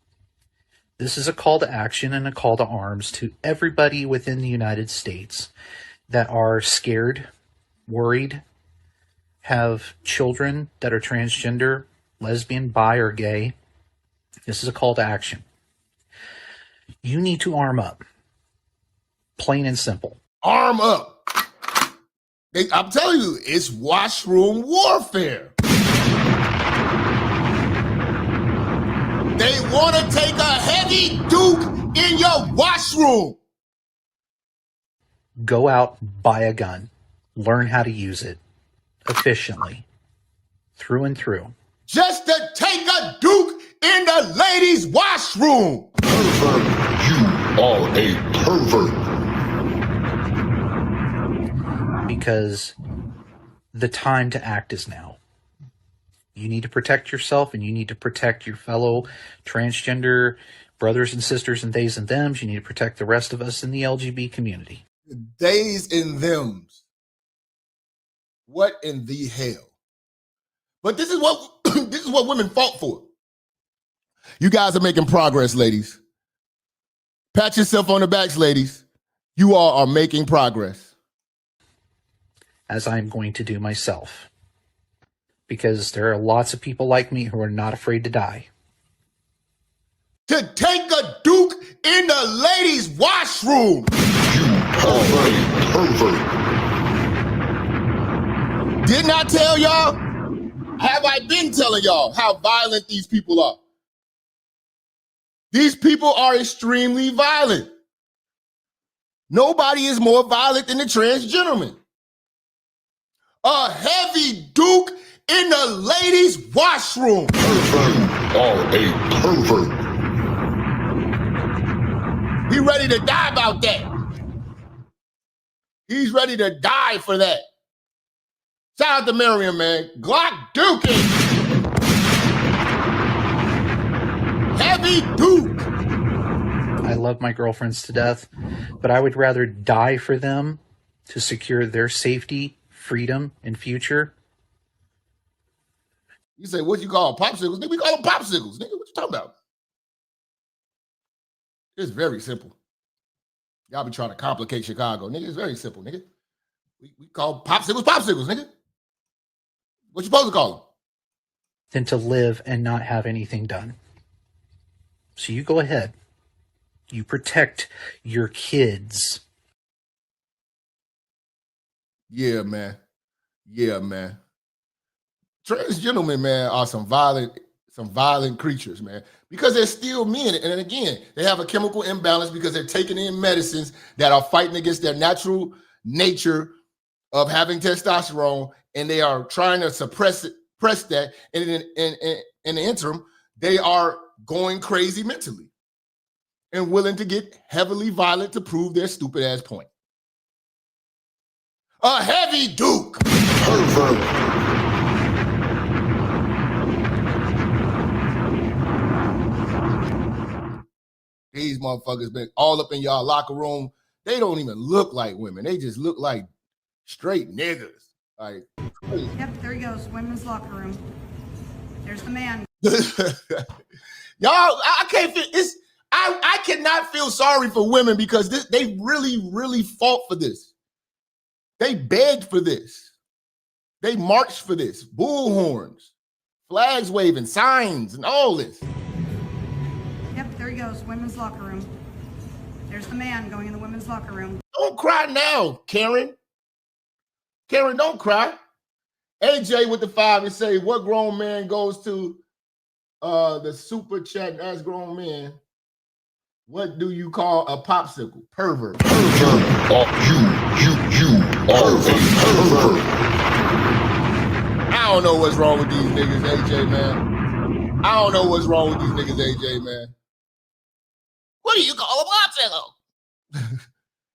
This is a call to action and a call to arms to everybody within the United States that are scared, worried, have children that are transgender, lesbian, bi, or gay. This is a call to action. You need to arm up. Plain and simple. Arm up. I'm telling you, it's washroom warfare. They want to take a heavy duke in your washroom. Go out, buy a gun. Learn how to use it efficiently, through and through. Just to take a duke in the ladies' washroom. Pervert. You are a pervert. Because the time to act is now. You need to protect yourself and you need to protect your fellow transgender brothers and sisters and theys and thems. You need to protect the rest of us in the LGBT community. Days and thems. What in the hell? But this is what this is what women fought for. You guys are making progress, ladies. Pat yourself on the backs, ladies. You all are making progress. As I'm going to do myself. Because there are lots of people like me who are not afraid to die. To take a duke in the ladies' washroom. You are a pervert. Didn't I tell y'all? Have I been telling y'all how violent these people are? These people are extremely violent. Nobody is more violent than the trans gentleman. A heavy duke in the ladies' washroom. Pervert. You are a pervert. He ready to die about that. He's ready to die for that. Shout out to Miriam, man. Glock duking. Heavy Duke. I love my girlfriends to death, but I would rather die for them to secure their safety, freedom, and future. You say, what you call popsicles? Nigga, we call them popsicles. Nigga, what you talking about? It's very simple. Y'all be trying to complicate Chicago. Nigga, it's very simple, nigga. We call popsicles, nigga. What you supposed to call them? Than to live and not have anything done. So you go ahead. You protect your kids. Yeah, man. Yeah, man. Trans gentlemen, man, are some violent creatures, man, because they're still men. And again, they have a chemical imbalance because they're taking in medicines that are fighting against their natural nature of having testosterone, and they are trying to suppress that. And in the interim, they are going crazy mentally and willing to get heavily violent to prove their stupid ass point. A heavy Duke. Pervert. These motherfuckers been all up in y'all locker room. They don't even look like women. They just look like straight niggas. Like, yep, there he goes. Women's locker room. There's the man. y'all, I can't feel it's. I cannot feel sorry for women because they really fought for this. They begged for this. They marched for this. Bullhorns, flags waving, signs, and all this. Yep, there he goes. Women's locker room. There's the man going in the women's locker room. Don't cry now, Karen. Karen, don't cry. AJ with the 5 and say, what grown man goes to the super chat and asks grown men, what do you call a popsicle? Pervert. You are a pervert. I don't know what's wrong with these niggas, AJ, man. I don't know what's wrong with these niggas, AJ, man. What do you call a popsicle?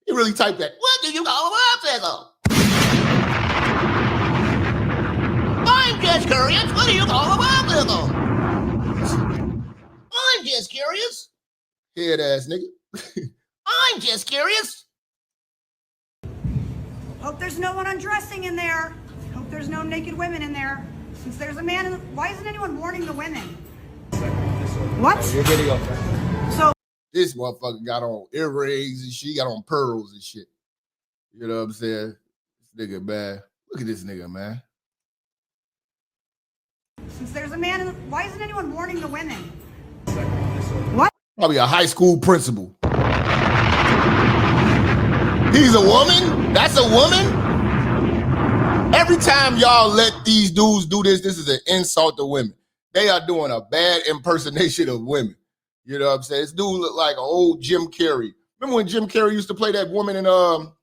He really typed that. What do you call a popsicle? I'm just curious. What do you call a popsicle? I'm just curious. Head ass nigga. I'm just curious. Hope there's no one undressing in there. Hope there's no naked women in there. Since there's a man in the, why isn't anyone warning the women? What? You're video. So This motherfucker got on earrings and she got on pearls and shit. You know what I'm saying? This nigga, man. Look at this nigga, man. since there's a man in the, why isn't anyone warning the women? What? Probably a high school principal. He's a woman? That's a woman? Every time y'all let these dudes do this, this is an insult to women. They are doing a bad impersonation of women. You know what I'm saying? This dude look like an old Jim Carrey. Remember when Jim Carrey used to play that woman in On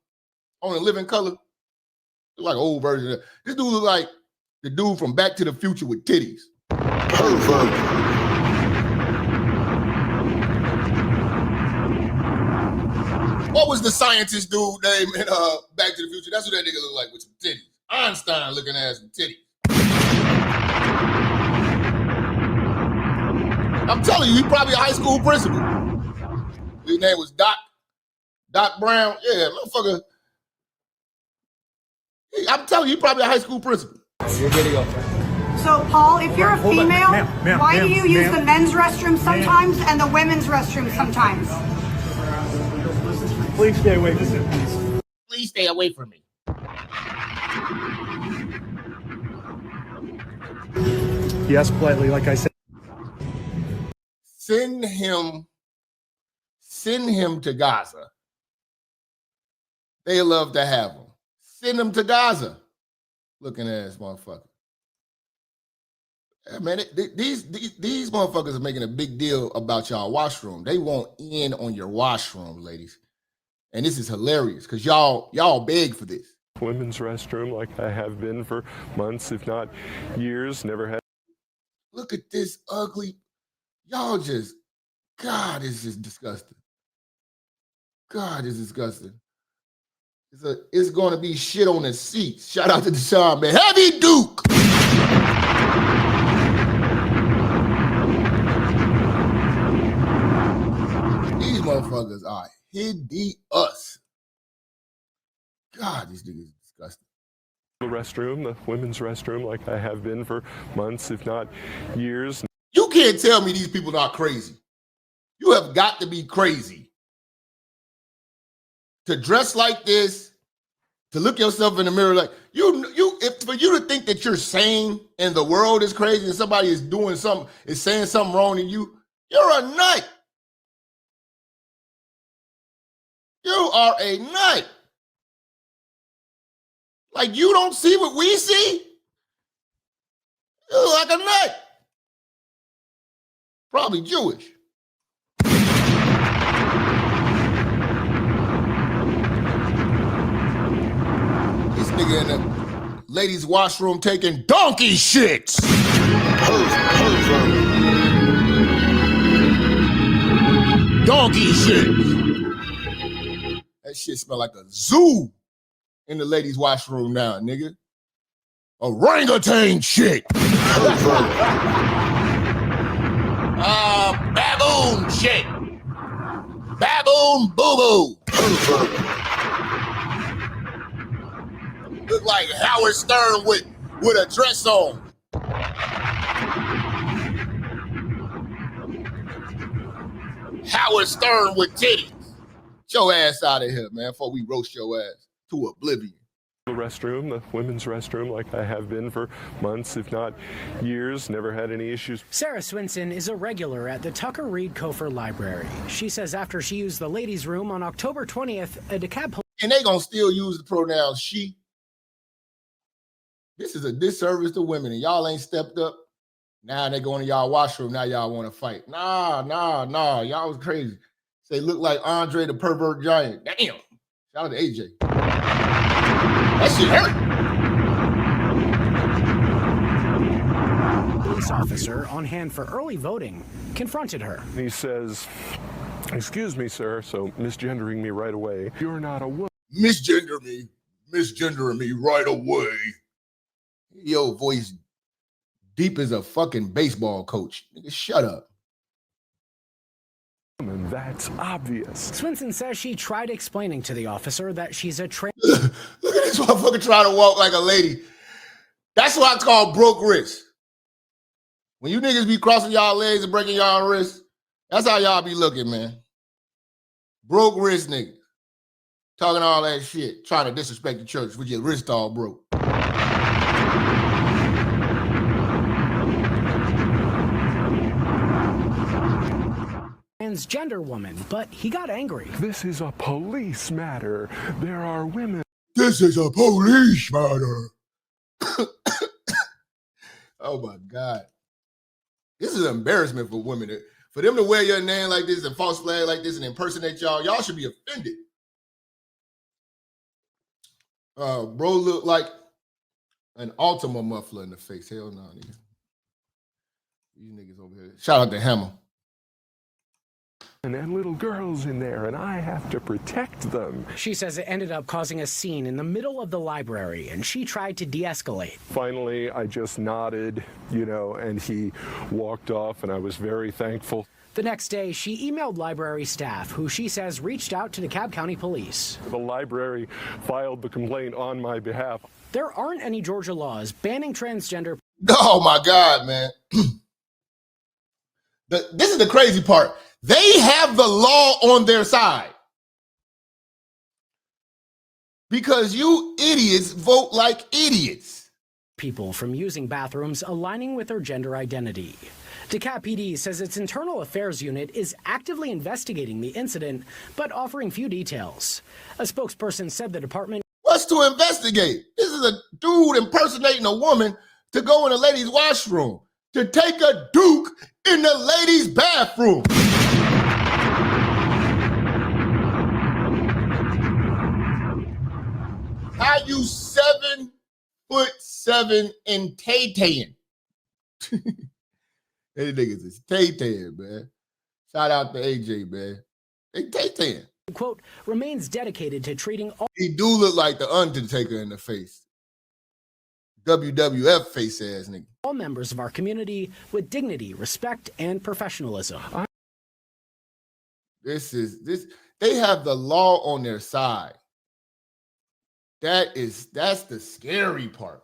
In Living Color? Look like an old version of that. This dude look like the dude from Back to the Future with titties. Pervert. What was the scientist dude name in Back to the Future? That's what that nigga look like with some titties. Einstein looking ass with titties. I'm telling you, he probably a high school principal. His name was Doc Brown. Yeah, motherfucker. I'm telling you, he probably a high school principal. Your video. So Paul, if you're a Hold on, female, ma'am, why do you use ma'am. the men's restroom sometimes and the women's restroom sometimes? Please stay away from it. Please stay away from me. Yes, politely, like I said. Send him to Gaza. They love to have him. Send him to Gaza. Looking ass motherfucker. Yeah, man, these motherfuckers are making a big deal about y'all washroom. They want in on your washroom, ladies. And this is hilarious because y'all beg for this. Women's restroom like I have been for months, if not years, never had. Look at this ugly. Y'all just, God, this is disgusting. God, this is disgusting. It's going to be shit on the seats. Shout out to Deshaun, man. Heavy Duke. Motherfuckers are hideous. God, these niggas is disgusting. The restroom, the women's restroom, like I have been for months, if not years. You can't tell me these people not crazy. You have got to be crazy to dress like this, to look yourself in the mirror like if for you to think that you're sane and the world is crazy and somebody is doing something, is saying something wrong to you, you're a nut. You are a nut. Like you don't see what we see? You're like a nut. Probably Jewish. This nigga in the ladies' washroom taking donkey shits. Donkey shit. That shit smell like a zoo in the ladies' washroom now, nigga. Orangutan shit. Baboon shit. Baboon boo-boo. Look like Howard Stern with a dress on. Howard Stern with titties. Get your ass out of here, man, before we roast your ass to oblivion. The restroom, the women's restroom, like I have been for months, if not years, never had any issues. Sarah Swinson is a regular at the Tucker Reed Kofer Library. She says after she used the ladies' room on October 20th, a DeKalb... And they gonna still use the pronoun she. This is a disservice to women, and y'all ain't stepped up. Now they going to y'all washroom, now y'all want to fight. Nah, y'all was crazy. Say look like Andre the Pervert Giant. Damn. Shout out to AJ. That shit hurt. Police officer on hand for early voting confronted her. He says, "Excuse me, sir," so misgendering me right away. "You're not a woman." Misgendering me right away. Yo, voice deep as a fucking baseball coach. Nigga, shut up. That's obvious. Swinson says she tried explaining to the officer that she's a Look at this motherfucker trying to walk like a lady. That's what I call broke wrist. When you niggas be crossing y'all legs and breaking y'all wrists, that's how y'all be looking, man. Broke wrist niggas. Talking all that shit, trying to disrespect the church with your wrist all broke. Transgender woman, but he got angry. This is a police matter. There are women. This is a police matter. Oh my God. This is an embarrassment for women. For them to wear your name like this and false flag like this and impersonate y'all should be offended. Bro look like an Altima muffler in the face. Hell no, nigga. These niggas over here. Shout out to Hammer. And little girls in there, and I have to protect them. She says it ended up causing a scene in the middle of the library, and she tried to de-escalate. Finally, I just nodded, and he walked off, and I was very thankful. The next day, she emailed library staff, who she says reached out to DeKalb County Police. The library filed the complaint on my behalf. There aren't any Georgia laws banning transgender. Oh my God, man. This is the crazy part. They have the law on their side. Because you idiots vote like idiots. People from using bathrooms aligning with their gender identity. DeKalb PD says its internal affairs unit is actively investigating the incident, but offering few details. A spokesperson said the department... What's to investigate? This is a dude impersonating a woman to go in a ladies' washroom, to take a duke in the ladies' bathroom. How you 7'7" and tay-taying? These niggas is tay-taying, man. Shout out to AJ, man. They tay-taying. Quote, remains dedicated to treating all... He do look like the Undertaker in the face. WWF face ass nigga. All members of our community with dignity, respect, and professionalism. This. They have the law on their side. That's the scary part.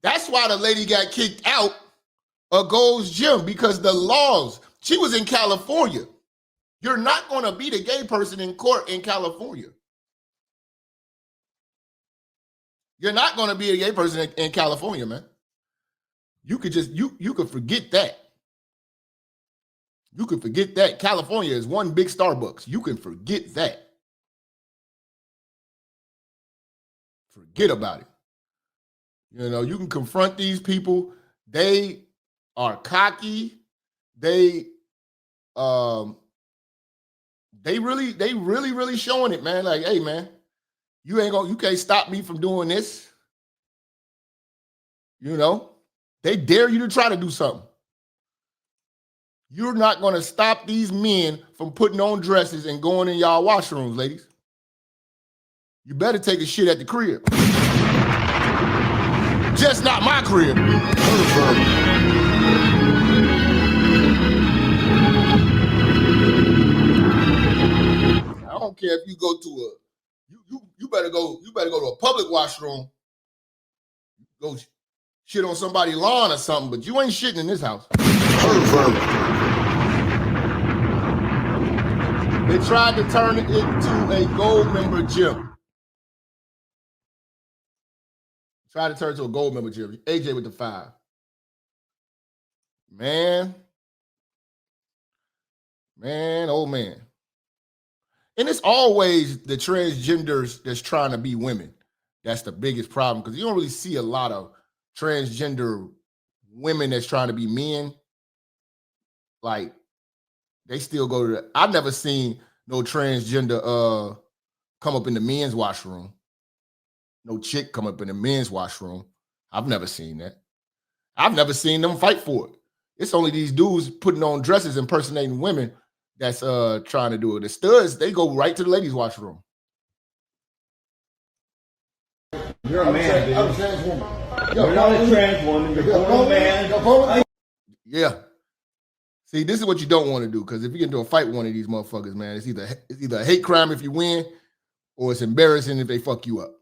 That's why the lady got kicked out of Gold's Gym, because the laws. She was in California. You're not going to beat a gay person in court in California. You're not going to be a gay person in California, man. You could just, you could forget that. You could forget that. California is one big Starbucks. You can forget that. Forget about it. You know, you can confront these people. They are cocky. They really showing it, man. Like, hey, man, you can't stop me from doing this. You know, they dare you to try to do something. You're not going to stop these men from putting on dresses and going in y'all washrooms, ladies. You better take a shit at the crib. Just not my crib. I don't care if you go to you better go to a public washroom. Go shit on somebody's lawn or something, but you ain't shitting in this house. They tried to turn it into a gold member gym. Tried to turn it to a gold member gym. AJ with the 5. Man, oh man. And it's always the transgenders that's trying to be women. That's the biggest problem, because you don't really see a lot of transgender women that's trying to be men. Like, they still go to I've never seen no transgender come up in the men's washroom. No chick come up in the men's washroom. I've never seen that. I've never seen them fight for it. It's only these dudes putting on dresses impersonating women that's trying to do it. The studs, they go right to the ladies' washroom. You're a man, dude. I'm a trans woman. You're not a trans woman. You're a man. Yeah. See, this is what you don't want to do, because if you get into a fight with one of these motherfuckers, man, it's either a hate crime if you win, or it's embarrassing if they fuck you up.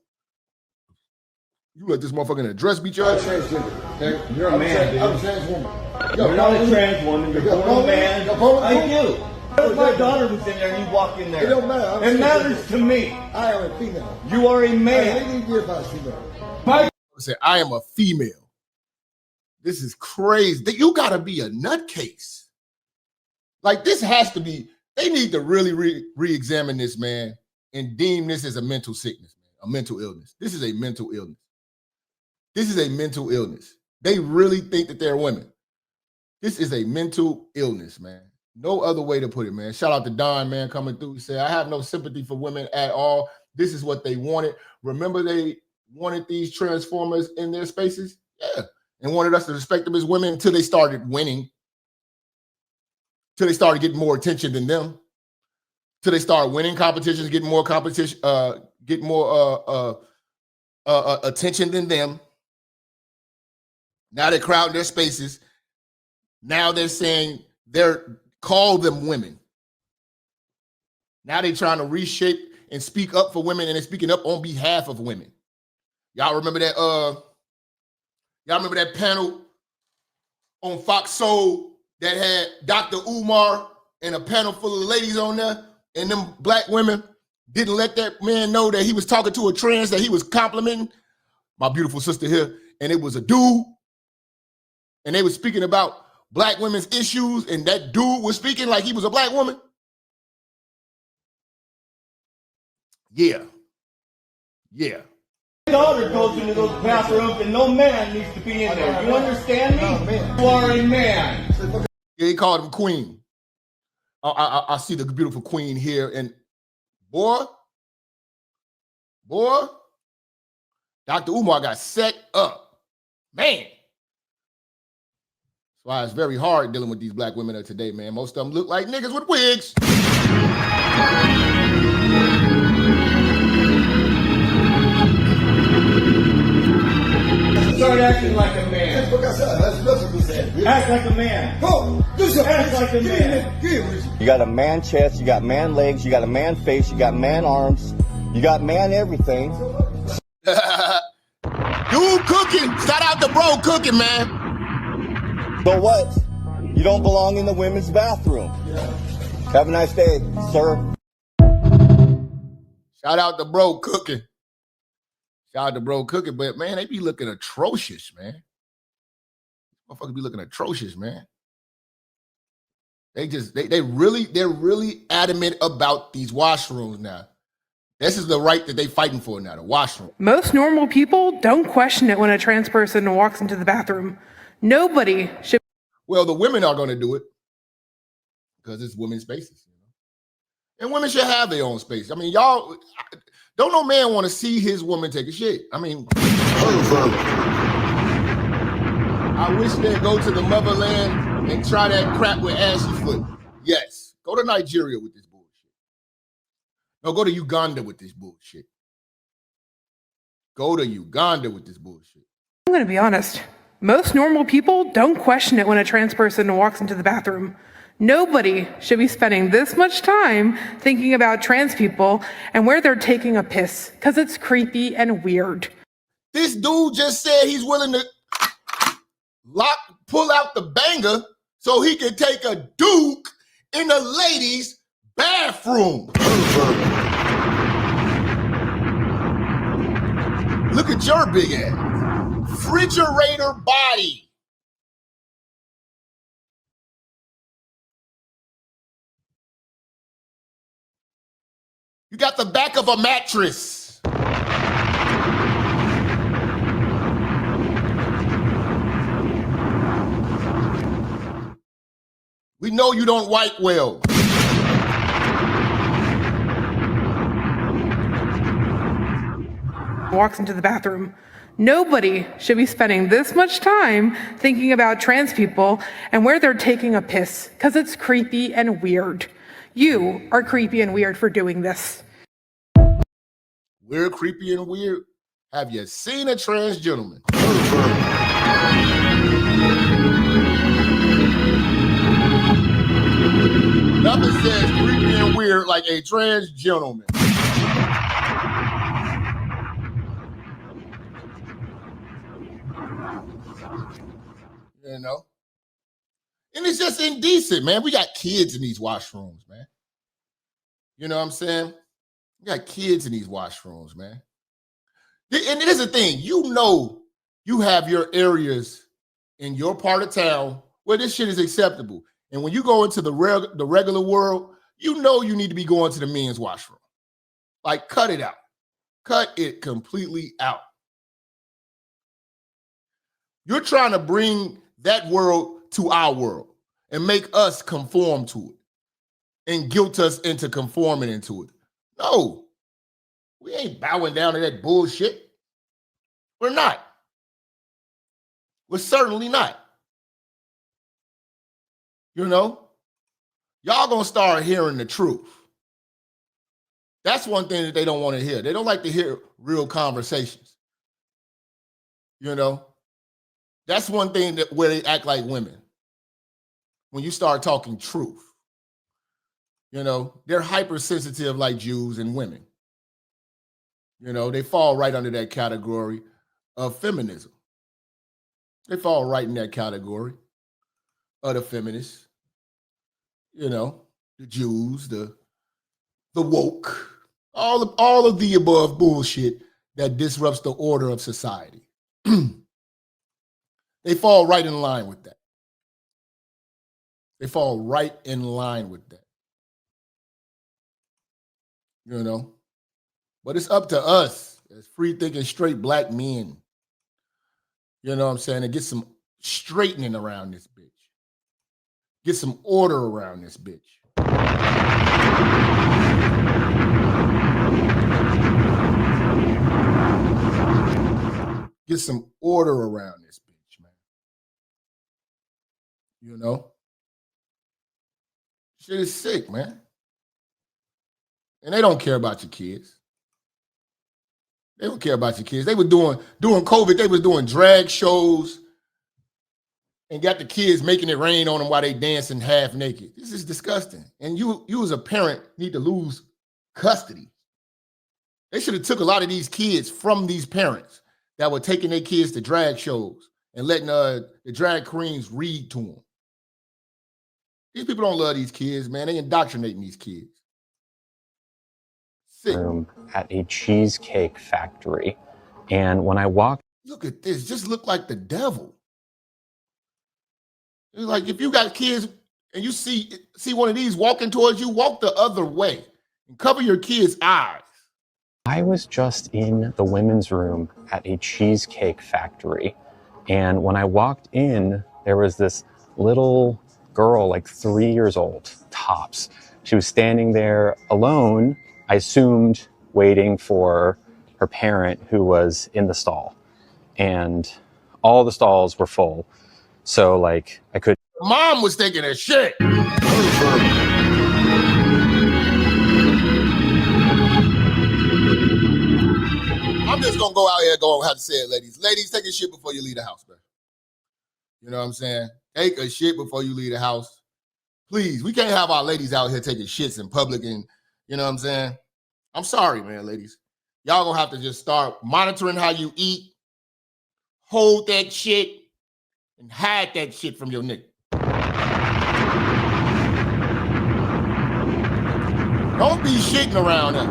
You let this motherfucker in a dress beat your ass? Okay? You're a man, dude. I'm a trans woman. You're not a trans woman. You're a man. I do. If my daughter was in there and you walk in there, it don't matter. It matters to me. I am a female. You are a man. I need to hear about female. Say, I am a female. This is crazy. You got to be a nutcase. Like, this has to be, they need to really re-examine this, man, and deem this as a mental sickness, man, a mental illness. This is a mental illness. This is a mental illness. They really think that they're women. This is a mental illness, man. No other way to put it, man. Shout out to Don, man, coming through. He said, I have no sympathy for women at all. This is what they wanted. Remember, they wanted these transformers in their spaces? Yeah. And wanted us to respect them as women until they started winning. Till they started getting more attention than them. Till they started winning competitions, getting more competition, get more attention than them. Now they're crowding their spaces. Now they're saying call them women. Now they're trying to reshape and speak up for women, and they're speaking up on behalf of women. Y'all remember that? Y'all remember that panel on Fox Soul that had Dr. Umar and a panel full of ladies on there, and them black women didn't let that man know that he was talking to a trans that he was complimenting? My beautiful sister here, and it was a dude, and they were speaking about black women's issues, and that dude was speaking like he was a black woman. Yeah. My daughter goes into those bathrooms and no man needs to be in there. You understand me? You are a man. Yeah, he called him queen. I see the beautiful queen here, and boy, Dr. Umar got set up. Man. That's why it's very hard dealing with these black women of today, man. Most of them look like niggas with wigs. start acting like a man. Act like a man. Act like a man. You got a man chest, you got man legs, you got a man face, you got man arms, you got man everything. Dude cooking. Shout out to bro cooking, man. So what? You don't belong in the women's bathroom. Have a nice day, sir. Shout out to bro cooking. Shout out to bro cooking, but man, they be looking atrocious, man. Motherfuckers be looking atrocious, man. They're really adamant about these washrooms now. This is the right that they fighting for now, the washroom. Most normal people don't question it when a trans person walks into the bathroom. Nobody should. Well, the women are going to do it because it's women's spaces. And women should have their own space. I mean, y'all, don't no man want to see his woman take a shit. I mean, I wish they'd go to the motherland and try that crap with ashy foot. Yes. Go to Nigeria with this bullshit. No, go to Uganda with this bullshit. Go to Uganda with this bullshit. I'm going to be honest. Most normal people don't question it when a trans person walks into the bathroom. Nobody should be spending this much time thinking about trans people and where they're taking a piss, because it's creepy and weird. This dude just said he's willing to pull out the banger so he can take a duke in the ladies' bathroom. Look at your big ass. Refrigerator body. You got the back of a mattress. We know you don't wipe well. Walks into the bathroom. Nobody should be spending this much time thinking about trans people and where they're taking a piss, because it's creepy and weird. You are creepy and weird for doing this. We're creepy and weird. Have you seen a trans gentleman? Nothing says creepy and weird like a trans gentleman. You know? And it's just indecent, man. We got kids in these washrooms, man. You know what I'm saying? We got kids in these washrooms, man. And here's the thing. You know you have your areas in your part of town where this shit is acceptable. And when you go into the regular world, you know you need to be going to the men's washroom. Like, cut it out. Cut it completely out. You're trying to bring that world to our world and make us conform to it and guilt us into conforming into it. No, we ain't bowing down to that bullshit. We're not. We're certainly not. You know, y'all gonna start hearing the truth. That's one thing that they don't want to hear. They don't like to hear real conversations. You know, that's one thing that where they act like women. When you start talking truth, you know, they're hypersensitive like Jews and women. You know, they fall right under that category of feminism. They fall right in that category of the feminists. You know, the Jews, the woke, all of the above bullshit that disrupts the order of society. They fall right in line with that. They fall right in line with that. You know, but it's up to us as free-thinking, straight black men. You know what I'm saying? To get some straightening around this bitch. Get some order around this bitch. Get some order around this bitch, man. You know? Shit is sick, man. And they don't care about your kids. They don't care about your kids. They were during COVID, they was doing drag shows and got the kids making it rain on them while they dancing half naked. This is disgusting. And you as a parent need to lose custody. They should have took a lot of these kids from these parents that were taking their kids to drag shows and letting the drag queens read to them. These people don't love these kids, man. They indoctrinating these kids. Room at a cheesecake factory. And when I walked... Look at this. Just look like the devil. It's like if you got kids and you see one of these walking towards you, walk the other way and cover your kids' eyes. I was just in the women's room at a cheesecake factory. And when I walked in, there was this little girl, like 3 years old, tops. She was standing there alone, I assumed waiting for her parent who was in the stall. And all the stalls were full. So like I could... Mom was taking a shit. I'm just gonna go out here and go and have to say it, ladies. Ladies, take a shit before you leave the house, man. You know what I'm saying? Take a shit before you leave the house. Please, we can't have our ladies out here taking shits in public and, you know what I'm saying? I'm sorry, man, ladies. Y'all gonna have to just start monitoring how you eat, hold that shit, and hide that shit from your nigga. Don't be shitting around us.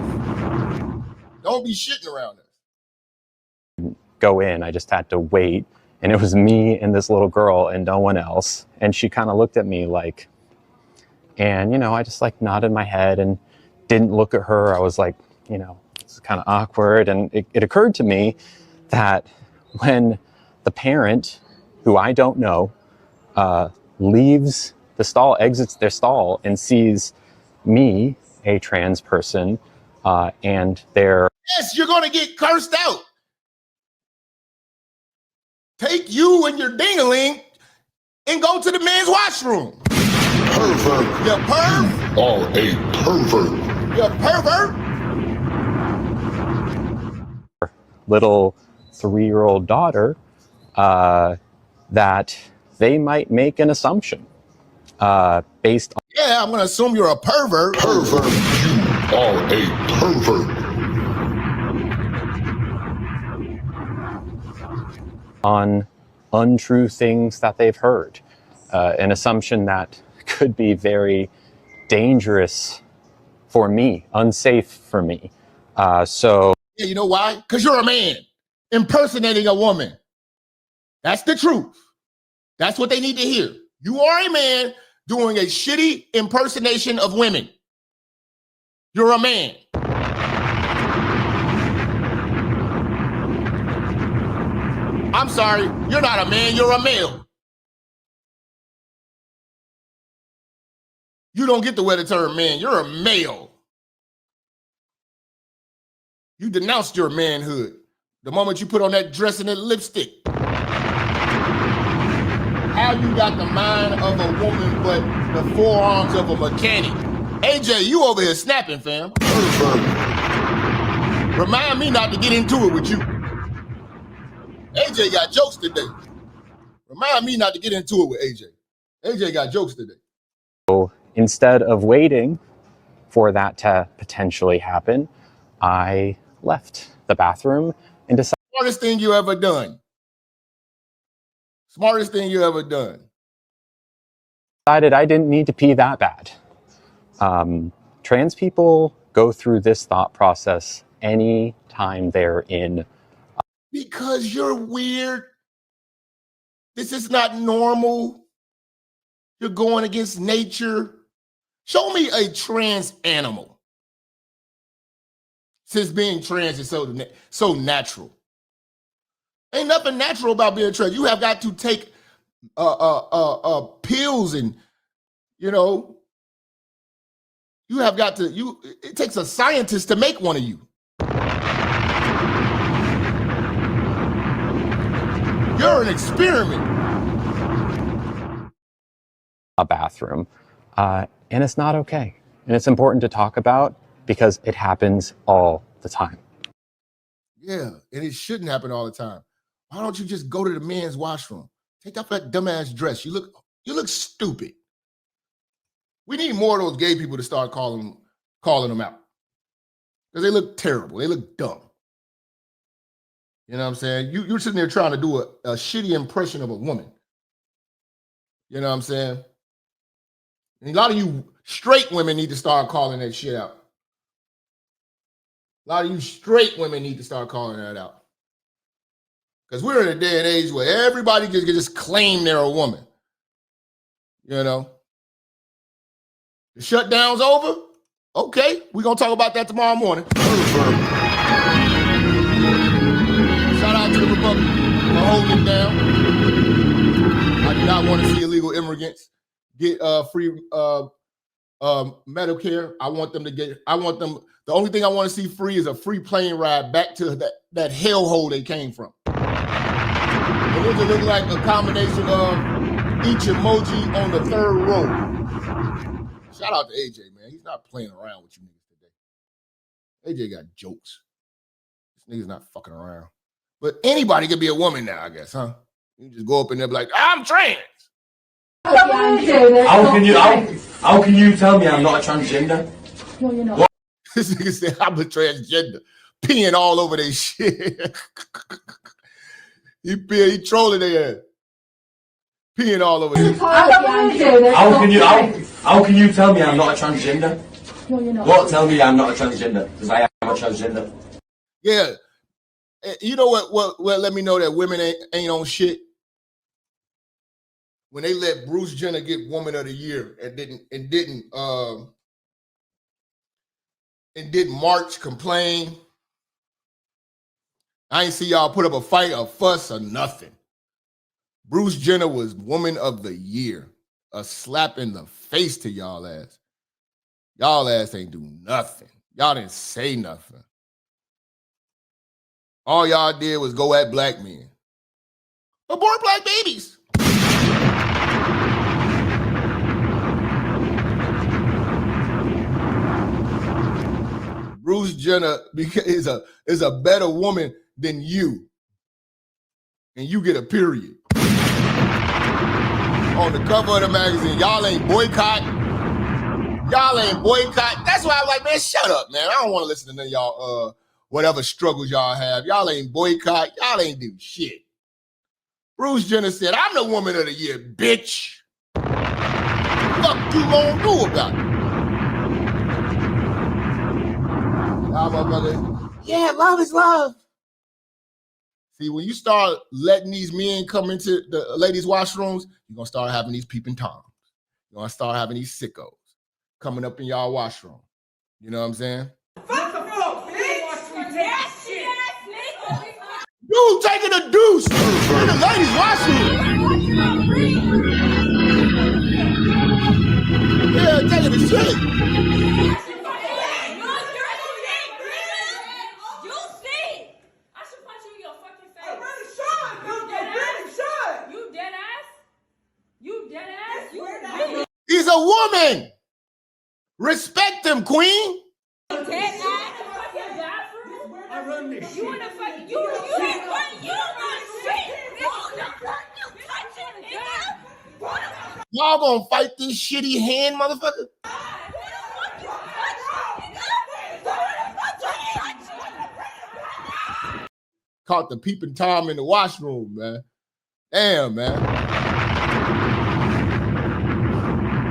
Don't be shitting around us. Go in, I just had to wait. And it was me and this little girl and no one else. And she kind of looked at me like, and, you know, I just like nodded my head and didn't look at her. I was like, you know, it's kind of awkward. And it occurred to me that when the parent, who I don't know, leaves the stall, exits their stall and sees me, a trans person, and their... Yes, you're going to get cursed out. Take you and your ding-a-ling and go to the men's washroom. Pervert. You perv. You are a pervert. You pervert. Little 3-year-old daughter, that they might make an assumption based on... Yeah, I'm going to assume you're a pervert. Pervert. You are a pervert. On untrue things that they've heard. An assumption that could be very dangerous for me, unsafe for me. So... Yeah, you know why? Because you're a man impersonating a woman. That's the truth. That's what they need to hear. You are a man doing a shitty impersonation of women. You're a man. I'm sorry, you're not a man, you're a male. You don't get to wear the term man, you're a male. You denounced your manhood the moment you put on that dress and that lipstick. How you got the mind of a woman but the forearms of a mechanic? AJ, you over here snapping, fam. Remind me not to get into it with you. AJ got jokes today. Remind me not to get into it with AJ. AJ got jokes today. So instead of waiting for that to potentially happen, I left the bathroom and decided... Smartest thing you ever done. Smartest thing you ever done. Decided I didn't need to pee that bad. Trans people go through this thought process any time they're in... Because you're weird. This is not normal. You're going against nature. Show me a trans animal. Since being trans is so natural. Ain't nothing natural about being trans. You have got to take pills and, you know, you have got to, it takes a scientist to make one of you. You're an experiment. A bathroom. And it's not okay. And it's important to talk about because it happens all the time. Yeah, and it shouldn't happen all the time. Why don't you just go to the men's washroom? Take off that dumbass dress. You look stupid. We need more of those gay people to start calling them out. Because they look terrible. They look dumb. You know what I'm saying? You're sitting there trying to do a shitty impression of a woman. You know what I'm saying? And a lot of you straight women need to start calling that shit out. A lot of you straight women need to start calling that out. Because we're in a day and age where everybody can just claim they're a woman. You know? The shutdown's over? Okay, we're going to talk about that tomorrow morning. Shout out to the Republic for holding it down. I do not want to see illegal immigrants get free Medicare. The only thing I want to see free is a free plane ride back to that hellhole they came from. And it look like a combination of each emoji on the third row. Shout out to AJ, man. He's not playing around with you niggas today. AJ got jokes. This nigga's not fucking around. But anybody can be a woman now, I guess, huh? You just go up in there and be like, I'm trans. How can you tell me I'm not a transgender? No, you're not. This nigga said I'm a transgender. Peeing all over their shit. he trolling their ass. Peeing all over their shit. How can you tell me I'm not a transgender? No, you're not. What? Tell me I'm not a transgender, because I am a transgender. Yeah. You know what let me know that women ain't on shit? When they let Bruce Jenner get Woman of the Year and didn't march, complain. I ain't see y'all put up a fight, a fuss, or nothing. Bruce Jenner was Woman of the Year. A slap in the face to y'all ass. Y'all ass ain't do nothing. Y'all didn't say nothing. All y'all did was go at black men. Abort black babies. Bruce Jenner is a better woman than you. And you get a period. On the cover of the magazine, y'all ain't boycott. That's why I'm like, man, shut up, man. I don't want to listen to none of y'all whatever struggles y'all have. Y'all ain't boycott. Y'all ain't do shit. Bruce Jenner said, I'm the Woman of the Year, bitch. What you gonna do about it? Y'all motherfuckers, yeah, love is love. See, when you start letting these men come into the ladies' washrooms, you're going to start having these peeping toms. You're going to start having these sickos coming up in y'all washroom. You know what I'm saying? You taking a deuce in the ladies' washroom. Yeah, taking a shit. He's a woman. Respect him, queen. I run this shit. You in the fucking you run shit. Y'all gonna fight this shitty hand, motherfucker? Caught the peeping Tom in the washroom, man. Damn, man.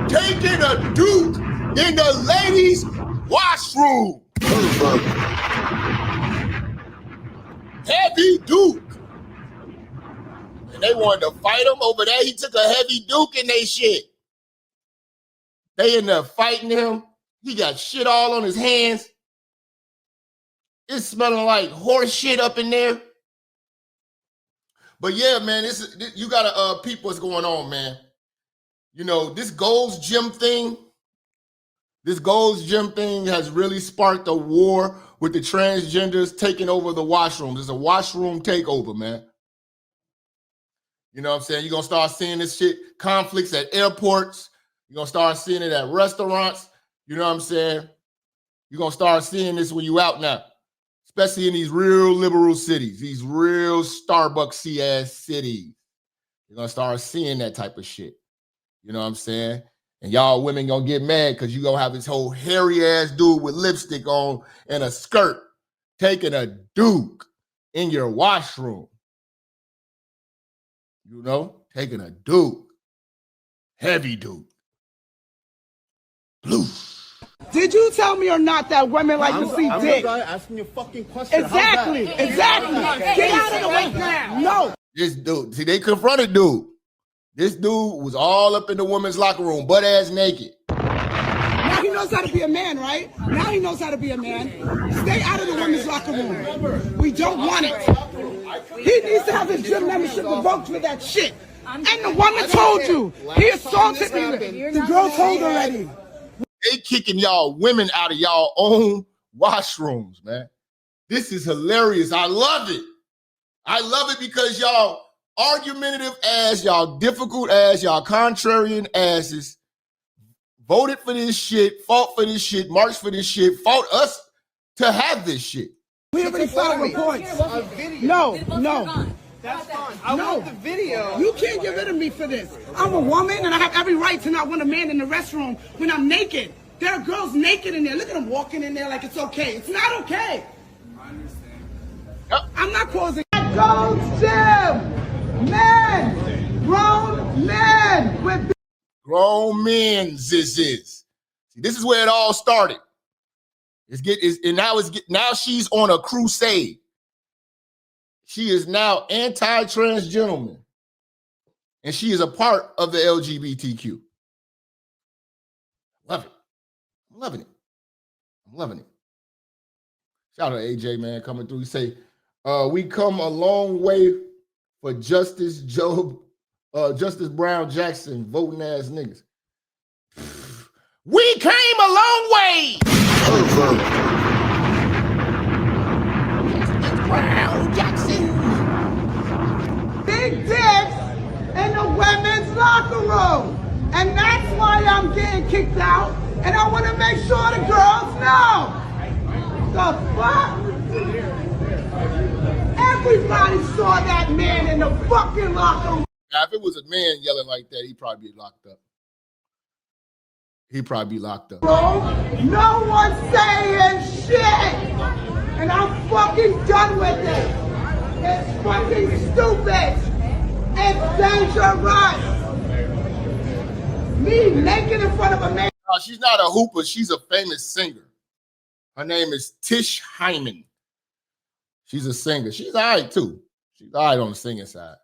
Taking a duke in the ladies' washroom. Heavy duke. And they wanted to fight him over there. He took a heavy duke in they shit. They ended up fighting him. He got shit all on his hands. It's smelling like horse shit up in there. But yeah, man, you gotta peep what's going on, man. You know, this Gold's Gym thing has really sparked a war with the transgenders taking over the washrooms. It's a washroom takeover, man. You know what I'm saying? You're going to start seeing this shit, conflicts at airports. You're going to start seeing it at restaurants. You know what I'm saying? You're going to start seeing this when you out now. especially in these real liberal cities, these real Starbucksy ass cities. You're gonna start seeing that type of shit. You know what I'm saying? And y'all women gonna get mad because you gonna have this whole hairy ass dude with lipstick on and a skirt taking a duke in your washroom. You know, taking a duke, heavy duke. Blue. Did you tell me or not that women like to see dick? I'm asking you a fucking question. Exactly. Get out of the way now. No. This dude, see, they confronted dude. This dude was all up in the women's locker room, butt ass naked. Now he knows how to be a man, right? Now he knows how to be a man. Stay out of the women's locker room. We don't want it. He needs to have his gym membership revoked for that shit. And the woman told you. He assaulted me. The girl told already. They kicking y'all women out of y'all own washrooms, man. This is hilarious. I love it. I love it because y'all argumentative ass, y'all difficult ass, y'all contrarian asses voted for this shit, fought for this shit, marched for this shit, fought us to have this shit. We already filed reports. No. That's fine. I want the video. You can't get rid of me for this. I'm a woman and I have every right to not want a man in the restroom when I'm naked. There are girls naked in there. Look at them walking in there like it's okay. It's not okay. I understand. I'm not causing. Go gym. Men. Grown men. With grown men, this is. See, this is where it all started. Now she's on a crusade. She is now anti-transgentleman. And she is a part of the LGBTQ. Love it. I'm loving it. I'm loving it. Shout out to AJ, man, coming through. He say, we come a long way for Justice Brown Jackson, voting ass niggas. We came a long way. Brown Jackson. big dicks in the women's locker room. And that's why I'm getting kicked out. And I want to make sure the girls know. The fuck? Everybody saw that man in the fucking locker room. Now, if it was a man yelling like that, he'd probably be locked up. He'd probably be locked up. No one's saying shit. And I'm fucking done with it. It's fucking stupid. It's dangerous. Me naked in front of a man. No, she's not a hooper. She's a famous singer. Her name is Tish Hyman. She's a singer. She's all right, too. She's all right on the singing side.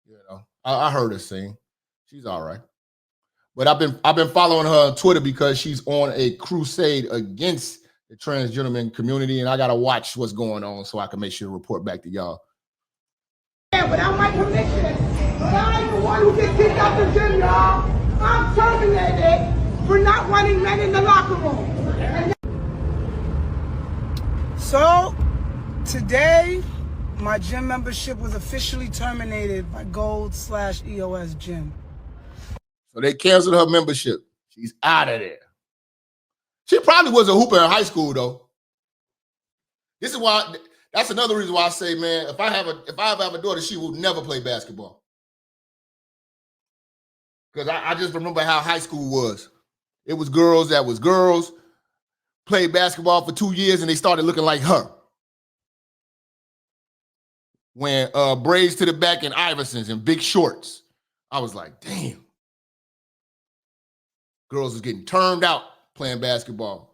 You know, I heard her sing. She's all right. But I've been following her on Twitter because she's on a crusade against the transgender community, and I gotta watch what's going on so I can make sure to report back to y'all. Yeah, without my permission, I ain't the one who gets kicked out the gym, y'all. I'm terminated for not wanting men in the locker room. So today, my gym membership was officially terminated by Gold/EOS Gym. So they canceled her membership. She's out of there. She probably was a hooper in high school, though. This is why. That's another reason why I say, man, if I ever have a daughter, she will never play basketball. Because I just remember how high school was. It was girls that was girls, played basketball for 2 years, and they started looking like her. When braids to the back and Iversons and big shorts. I was like, damn. Girls was getting turned out playing basketball.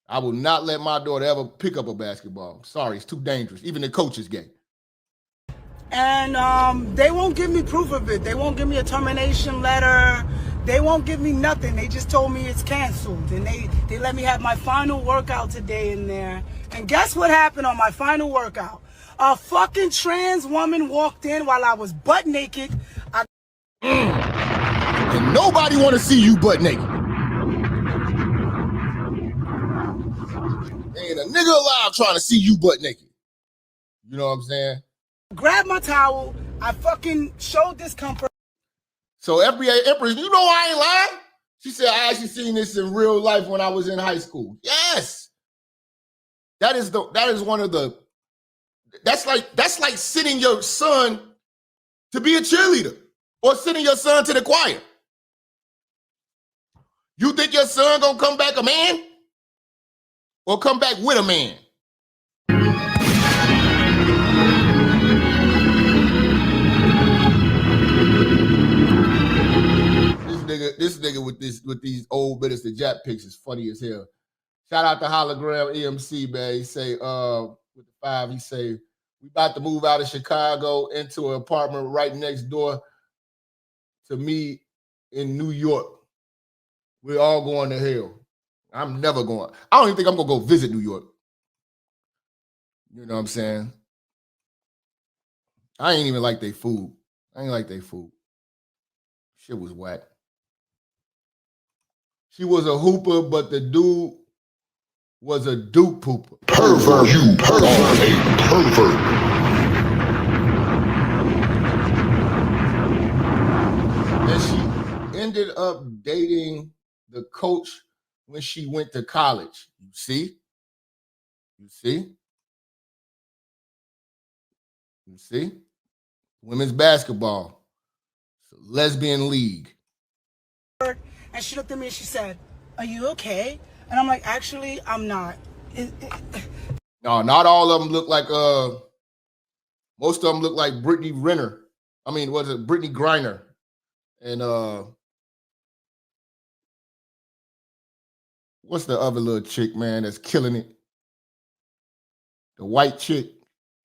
I will not let my daughter ever pick up a basketball. Sorry, it's too dangerous. Even the coach is gay. And they won't give me proof of it. They won't give me a termination letter. They won't give me nothing. They just told me it's canceled. And they let me have my final workout today in there. And guess what happened on my final workout? A fucking trans woman walked in while I was butt naked. And nobody want to see you butt naked. Ain't a nigga alive trying to see you butt naked. You know what I'm saying? Grabbed my towel. I fucking showed discomfort. So Empress, you know I ain't lying. She said, I actually seen this in real life when I was in high school. Yes. That is one of the, that's like sending your son to be a cheerleader or sending your son to the choir. You think your son gonna come back a man or come back with a man? This nigga with these old Minister Jap pics is funny as hell. Shout out to Hologram EMC, man. He say, with the 5, he say, we about to move out of Chicago into an apartment right next door to me in New York. We're all going to hell. I'm never going. I don't even think I'm going to go visit New York. You know what I'm saying? I ain't even like their food. I ain't like their food. Shit was whack. She was a hooper, but the dude was a dupe pooper. Pervert, you are a pervert. And she ended up dating the coach when she went to college. You see? You see? You see? Women's basketball. It's a lesbian league. And she looked at me and she said, "Are you okay?" And I'm like, "Actually, I'm not." No, not all of them look like, most of them look like Brittany Renner. I mean, was it Brittany Griner? And what's the other little chick, man, that's killing it? The white chick,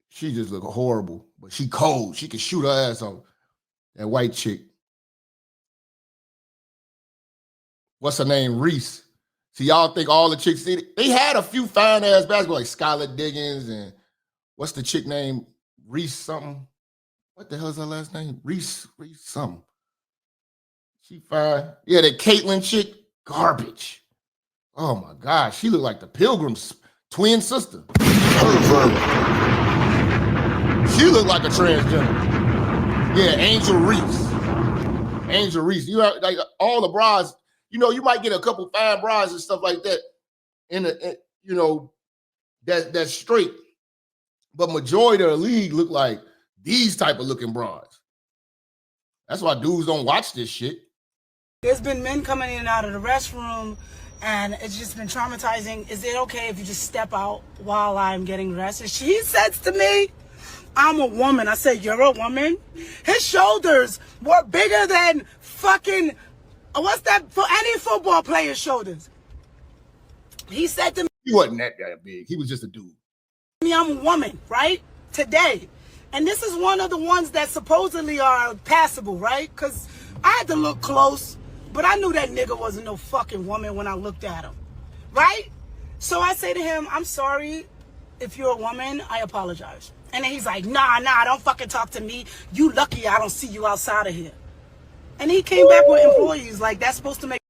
she just look horrible, but she cold. She can shoot her ass off. That white chick. What's her name? Reese. See, y'all think all the chicks, they had a few fine ass basketball, like Skylar Diggins and what's the chick name? Reese something. What the hell is her last name? Reese something. She fine. Yeah, that Caitlyn chick, garbage. Oh my gosh, she looked like the Pilgrim's twin sister. Pervert. She looked like a transgender. Yeah, Angel Reese. Angel Reese. You have like all the bras. You know, you might get a couple fine bras and stuff like that you know, that's straight. But majority of the league look like these type of looking bras. That's why dudes don't watch this shit. There's been men coming in and out of the restroom, and it's just been traumatizing. Is it okay if you just step out while I'm getting dressed? And she says to me, "I'm a woman." I said, "You're a woman?" His shoulders were bigger than fucking, what's that, for any football player's shoulders. He said to me, he wasn't that big. He was just a dude. "I'm a woman, right? Today." And this is one of the ones that supposedly are passable, right? Because I had to look close, but I knew that nigga wasn't no fucking woman when I looked at him, right? So I say to him, "I'm sorry. If you're a woman, I apologize." And then he's like, nah, don't fucking talk to me. You lucky I don't see you outside of here. And he came back with employees like that's supposed to make.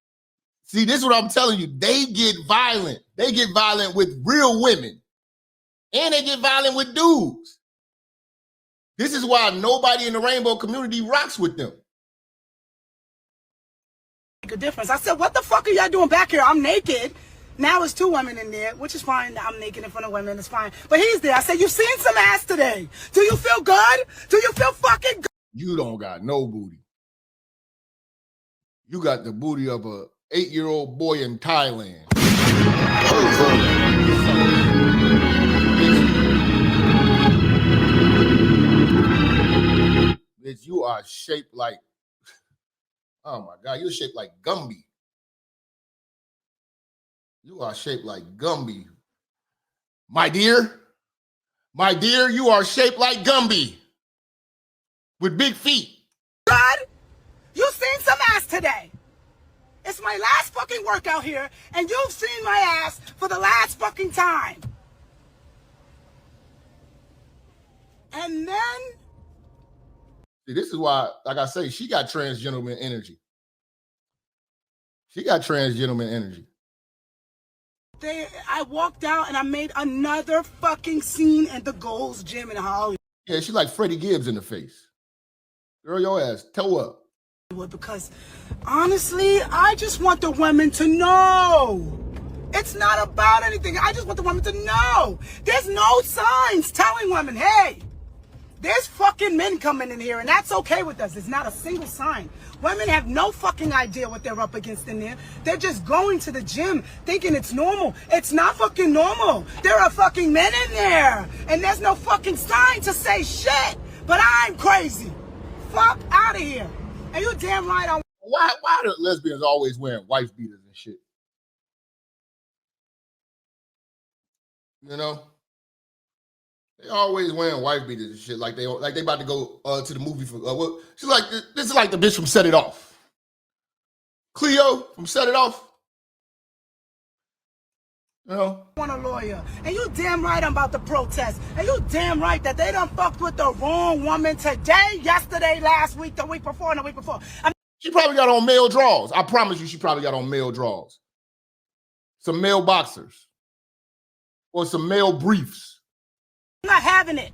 See, this is what I'm telling you. They get violent. They get violent with real women. And they get violent with dudes. This is why nobody in the rainbow community rocks with them. Make a difference. I said, "What the fuck are y'all doing back here? I'm naked." Now it's 2 women in there, which is fine. I'm naked in front of women. It's fine. But he's there. I said, "You've seen some ass today. Do you feel good? Do you feel fucking good?" You don't got no booty. You got the booty of a 8-year-old boy in Thailand. Bitch, you are shaped like, oh my God, you're shaped like Gumby. You are shaped like Gumby. My dear, you are shaped like Gumby with big feet. God, you seen some ass today. It's my last fucking workout here, and you've seen my ass for the last fucking time. And then, see, this is why, like I say, she got transgentleman energy. She got transgentleman energy. I walked out and I made another fucking scene at the Gold's Gym in Hollywood. Yeah, she's like Freddie Gibbs in the face. Girl, your ass, toe up. Because honestly, I just want the women to know It's not about anything. I just want the women to know. There's no signs telling women, hey, there's fucking men coming in here, and that's okay with us. There's not a single sign. Women have no fucking idea what they're up against in there. They're just going to the gym thinking it's normal. It's not fucking normal. There are fucking men in there, and there's no fucking sign to say shit. But I'm crazy. Fuck out of here. And you damn right I'm. Why do lesbians always wearing wife beaters and shit? You know? They always wearing wife beaters and shit like they about to go to the movie for what? She's like this is like the bitch from Set It Off. Cleo from Set It Off. You know? Want a lawyer. And you damn right I'm about to protest. And you damn right that they done fucked with the wrong woman today, yesterday, last week, the week before, and the week before. She probably got on male drawers. I promise you she probably got on male drawers. Some male boxers. Or some male briefs. I'm not having it.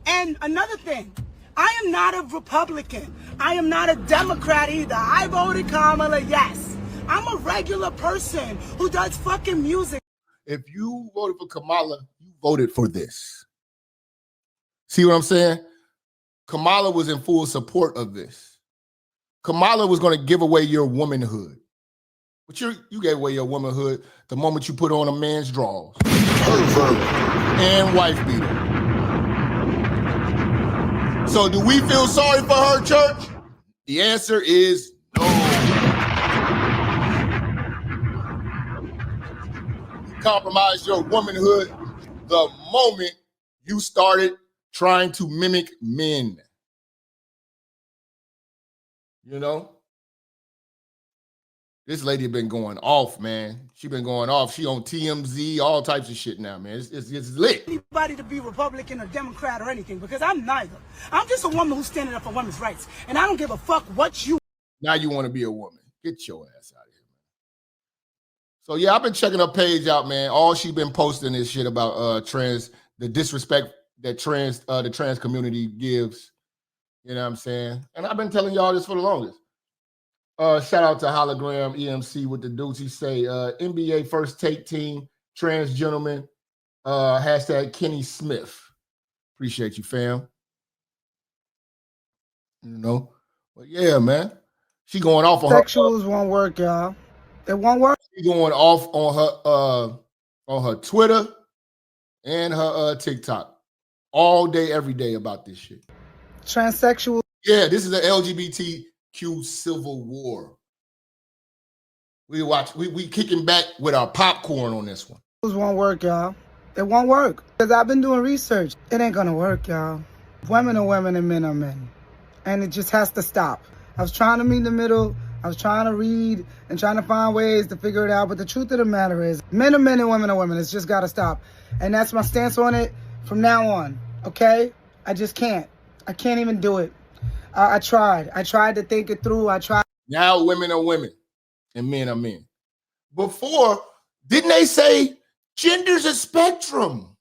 And another thing, I am not a Republican. I am not a Democrat either. I voted Kamala, yes. I'm a regular person who does fucking music. If you voted for Kamala, you voted for this. See what I'm saying? Kamala was in full support of this. Kamala was going to give away your womanhood. But you gave away your womanhood the moment you put on a man's drawers. Pervert. And wife beater. So do we feel sorry for her, church? The answer is no. You compromised your womanhood the moment you started trying to mimic men. You know? This lady been going off, man. She been going off. She on TMZ, all types of shit now, man. It's lit. Anybody to be Republican or Democrat or anything, because I'm neither. I'm just a woman who's standing up for women's rights, and I don't give a fuck what you. Now you want to be a woman. Get your ass out of here, man. So yeah, I've been checking her page out, man. All she been posting is shit about the disrespect that the trans community gives. You know what I'm saying? And I've been telling y'all this for the longest. Shout out to Hologram EMC with the dudes. He say NBA first take team, trans gentleman, hashtag Kenny Smith. Appreciate you, fam. You know, but yeah, man. She going off on Sexuals won't work, y'all. It won't work. She going off on her Twitter and her TikTok all day, every day about this shit. Transsexual. Yeah, this is an LGBTQ civil war. We kicking back with our popcorn on this one. It won't work, y'all. It won't work. Because I've been doing research. It ain't gonna work, y'all. Women are women and men are men. And it just has to stop. I was trying to meet in the middle. I was trying to read and trying to find ways to figure it out. But the truth of the matter is, men are men and women are women. It's just gotta stop. And that's my stance on it from now on. Okay? I just can't. I can't even do it. I tried. I tried to think it through. I tried. Now women are women and men are men. Before, didn't they say gender's a spectrum?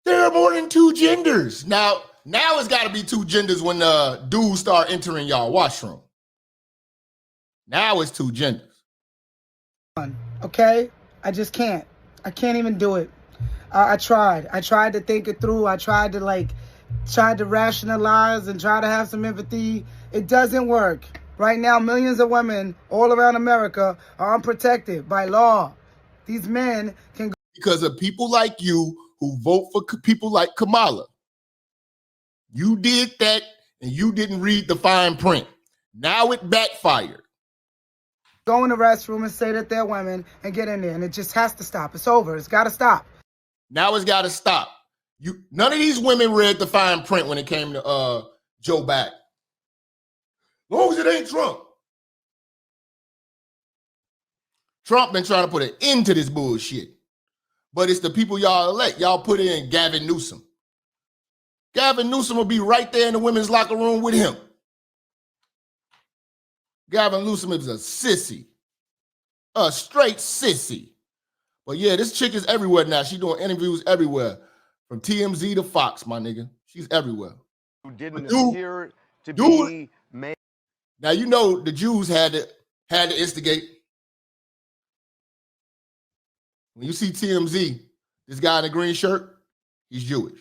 There are more than two genders. Now it's got to be two genders when the dudes start entering y'all washroom. Now it's two genders. Okay? I just can't. I can't even do it. I tried. I tried to think it through. I tried to rationalize and try to have some empathy. It doesn't work. Right now, millions of women all around America are unprotected by law. These men can go because of people like you who vote for people like Kamala. You did that and you didn't read the fine print. Now it backfired. Go in the restroom and say that they're women and get in there, and it just has to stop. It's over. It's got to stop. Now it's got to stop. None of these women read the fine print when it came to Joe Biden. As long as it ain't Trump. Trump been trying to put an end to this bullshit. But it's the people y'all elect. Y'all put in Gavin Newsom. Gavin Newsom will be right there in the women's locker room with him. Gavin Newsom is a sissy. A straight sissy. But yeah, this chick is everywhere now. She's doing interviews everywhere. From TMZ to Fox, my nigga. She's everywhere. Who didn't appear to be made. Now, you know the Jews had to instigate When you see TMZ, this guy in the green shirt, he's Jewish.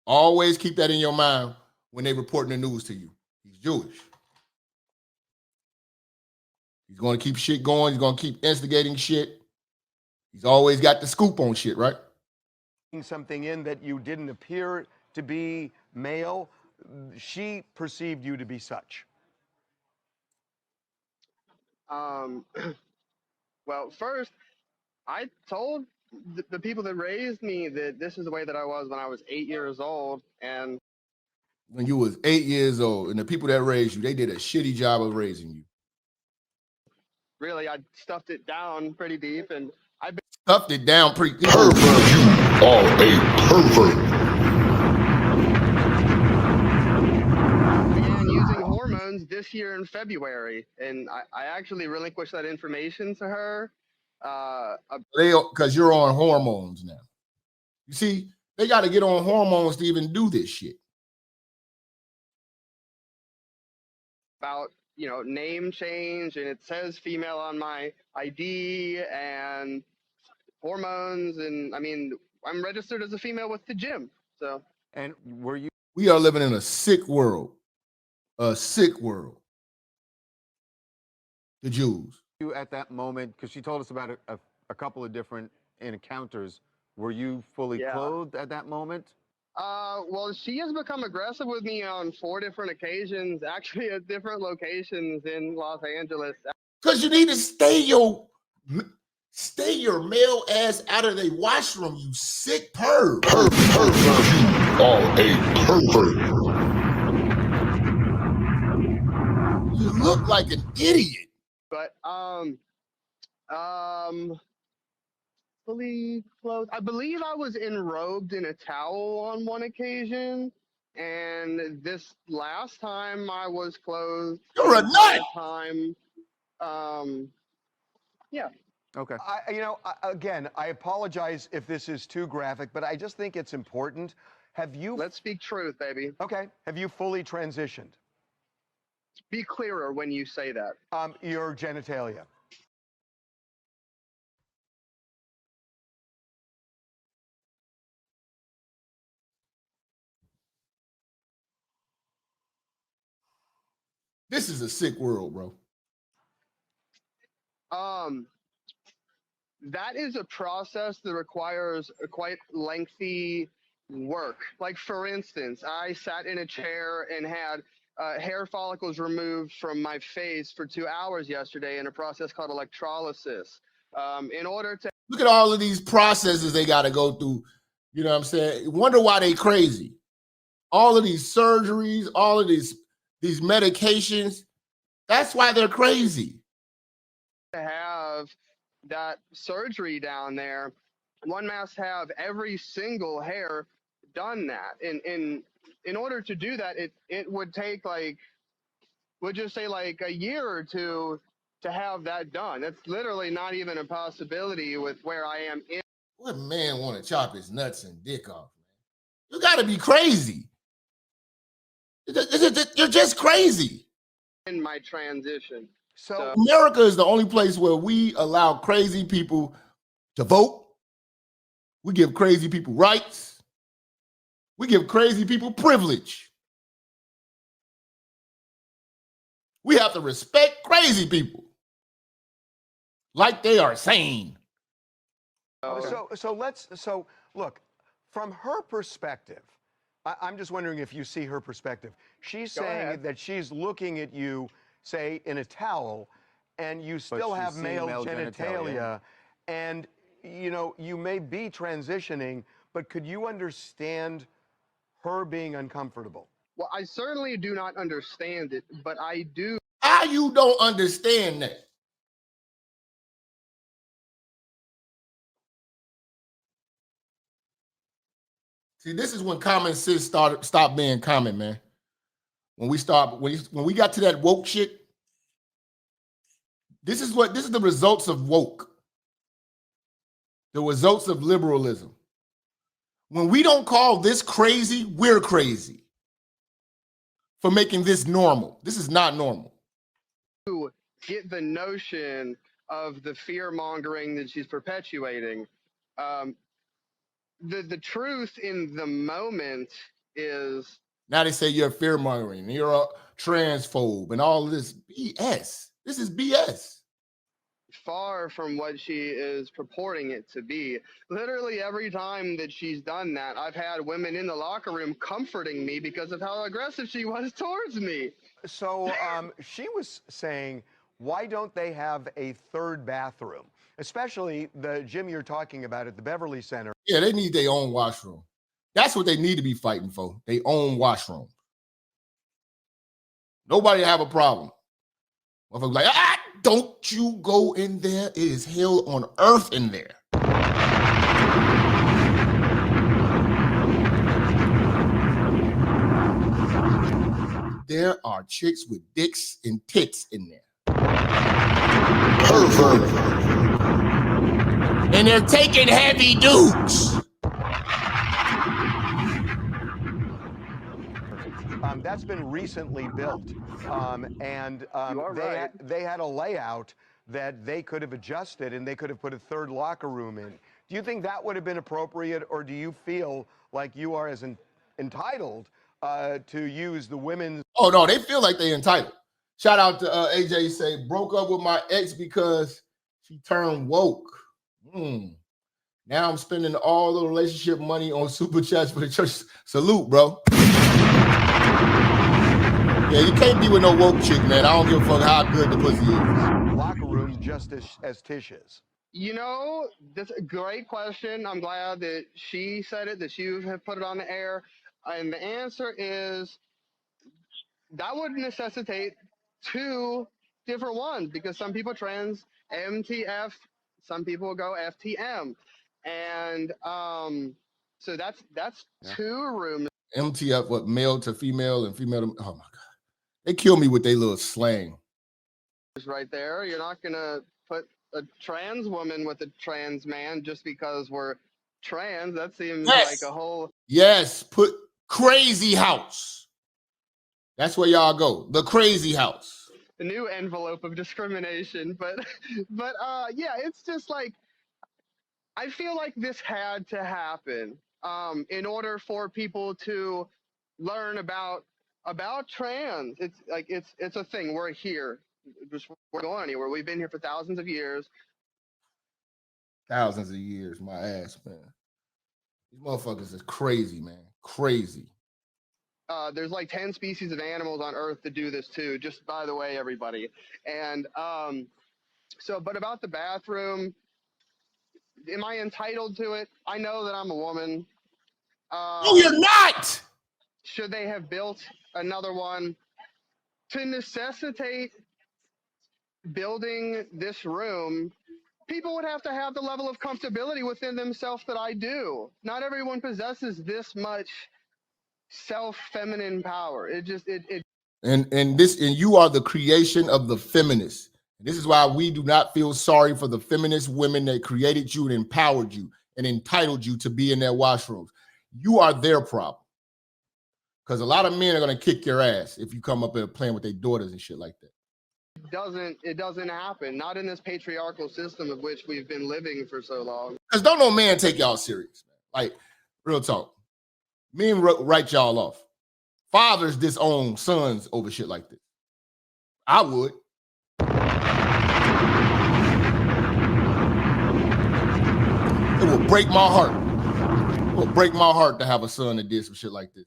Always keep that in your mind when they reporting the news to you. He's Jewish. He's going to keep shit going. He's going to keep instigating shit. He's always got the scoop on shit, right? Something in that you didn't appear to be male. She perceived you to be such. Well, first, I told the people that raised me that this is the way that I was when I was 8 years old, and When you was 8 years old, and the people that raised you, they did a shitty job of raising you. really, I stuffed it down pretty deep, and I Stuffed it down pretty deep. Pervert. You are a pervert. began using hormones this year in February, and I actually relinquished that information to her. Because you're on hormones now. You see, they got to get on hormones to even do this shit. About, you know, name change, and it says female on my ID, and hormones, and I mean, I'm registered as a female with the gym. So, and were you? We are living in a sick world. A sick world. The Jews. You at that moment, because she told us about a couple of different encounters. Were you fully clothed at that moment? Well, she has become aggressive with me on 4 different occasions, actually at different locations in Los Angeles. Because you need to stay your male ass out of the washroom, you sick perv. Pervert. You are a pervert. You look like an idiot. But fully clothed. I believe I was enrobed in a towel on one occasion, and this last time I was clothed. You're a nut. Time, yeah. Okay. Again, I apologize if this is too graphic, but I just think it's important. Have you? Let's speak truth, baby. Okay. Have you fully transitioned? Be clearer when you say that. Your genitalia. This is a sick world, bro. That is a process that requires a quite lengthy work. Like, for instance, I sat in a chair and had hair follicles removed from my face for 2 hours yesterday in a process called electrolysis. In order to Look at all of these processes they got to go through. You know what I'm saying? Wonder why they crazy. All of these surgeries, all of these medications. That's why they're crazy. To have that surgery down there, one must have every single hair done that. In order to do that, it would take, like, we'll just say, like, a year or two to have that done. That's literally not even a possibility with where I am in. What man want to chop his nuts and dick off, man? You got to be crazy. You're just crazy. In my transition. So America is the only place where we allow crazy people to vote. We give crazy people rights. We give crazy people privilege. We have to respect crazy people like they are sane. So look, from her perspective, I'm just wondering if you see her perspective. She's saying that she's looking at you, say, in a towel, and you still have male genitalia, and, you know, you may be transitioning, but could you understand her being uncomfortable? Well, I certainly do not understand it, but I do. How you don't understand that? See, this is when common sense stopped being common, man. When we got to that woke shit, this is the results of woke. The results of liberalism. When we don't call this crazy, we're crazy for making this normal. This is not normal. To get the notion of the fear mongering that she's perpetuating. The truth in the moment is, now they say you're fear mongering, you're a transphobe, and all of this BS. This is BS. far from what she is purporting it to be. Literally every time that she's done that, I've had women in the locker room comforting me because of how aggressive she was towards me. So she was saying, why don't they have a third bathroom? Especially the gym you're talking about at the Beverly Center. Yeah, they need their own washroom. That's what they need to be fighting for. Their own washroom. Nobody have a problem. Motherfuckers like, don't you go in there. It is hell on earth in there. There are chicks with dicks and tits in there. Pervert. And they're taking heavy dukes. That's been recently built. They had a layout that they could have adjusted, and they could have put a third locker room in. Do you think that would have been appropriate, or do you feel like you are as entitled to use the women's? Oh, no, they feel like they're entitled. Shout out to AJ, say, broke up with my ex because she turned woke. Now I'm spending all the relationship money on super chats for the church. Salute, bro. Yeah, you can't be with no woke chick, man. I don't give a fuck how good the pussy is. Locker room just as Tish is. You know, that's a great question. I'm glad that she said it, that you have put it on the air. And the answer is that would necessitate two different ones, because some people trans MTF, some people go FTM. And so that's two rooms. MTF, what, male to female and female to, oh my God. They kill me with their little slang. Right there. You're not going to put a trans woman with a trans man just because we're trans. That seems like a whole... Yes, put crazy house. That's where y'all go. The crazy house. The new envelope of discrimination. But yeah, it's just like, I feel like this had to happen in order for people to learn about trans. It's like it's a thing. We're here. We're going anywhere. We've been here for thousands of years. Thousands of years, my ass, man. These motherfuckers is crazy, man. Crazy. There's like 10 species of animals on Earth that do this too. Just by the way, everybody. And but about the bathroom, am I entitled to it? I know that I'm a woman. No, you're not. Should they have built another one to necessitate building this room? People would have to have the level of comfortability within themselves that I do. Not everyone possesses this much self-feminine power. And you are the creation of the feminists. This is why we do not feel sorry for the feminist women that created you and empowered you and entitled you to be in their washrooms. You are their problem. Because a lot of men are going to kick your ass if you come up and playing with their daughters and shit like that. It doesn't happen. Not in this patriarchal system of which we've been living for so long. Because don't no man take y'all serious. Like, real talk. Men write y'all off. Fathers disown sons over shit like this. I would. It will break my heart. It will break my heart to have a son that did some shit like this.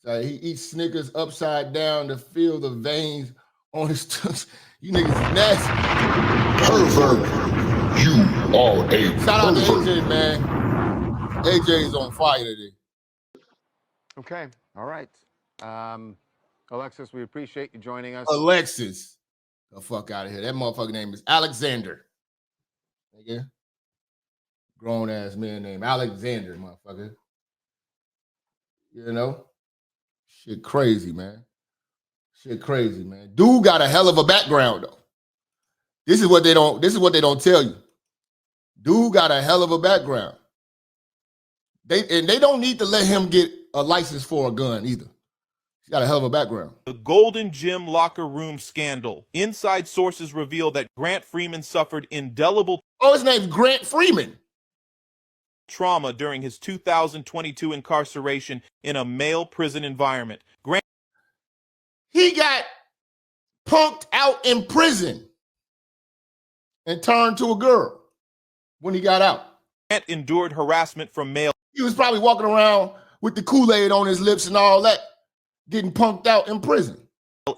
So he eats Snickers upside down to feel the veins on his tongue. You niggas is nasty. Pervert. You are a Shout out to pervert. AJ, man. AJ is on fire today. Okay. All right. Alexis, we appreciate you joining us. Alexis. The fuck out of here. That motherfucking name is Alexander. Nigga. Grown ass man named Alexander, motherfucker. You know? Shit crazy, man. Shit crazy, man. Dude got a hell of a background, though. This is what they don't tell you. Dude got a hell of a background. They don't need to let him get a license for a gun either. She's got a hell of a background. The Golden Gym locker room scandal. Inside sources reveal that Grant Freeman suffered indelible his name's Grant Freeman. Trauma during his 2022 incarceration in a male prison environment. He got punked out in prison and turned to a girl when he got out. Grant endured harassment from male. He was probably walking around with the Kool-Aid on his lips and all that, getting punked out in prison.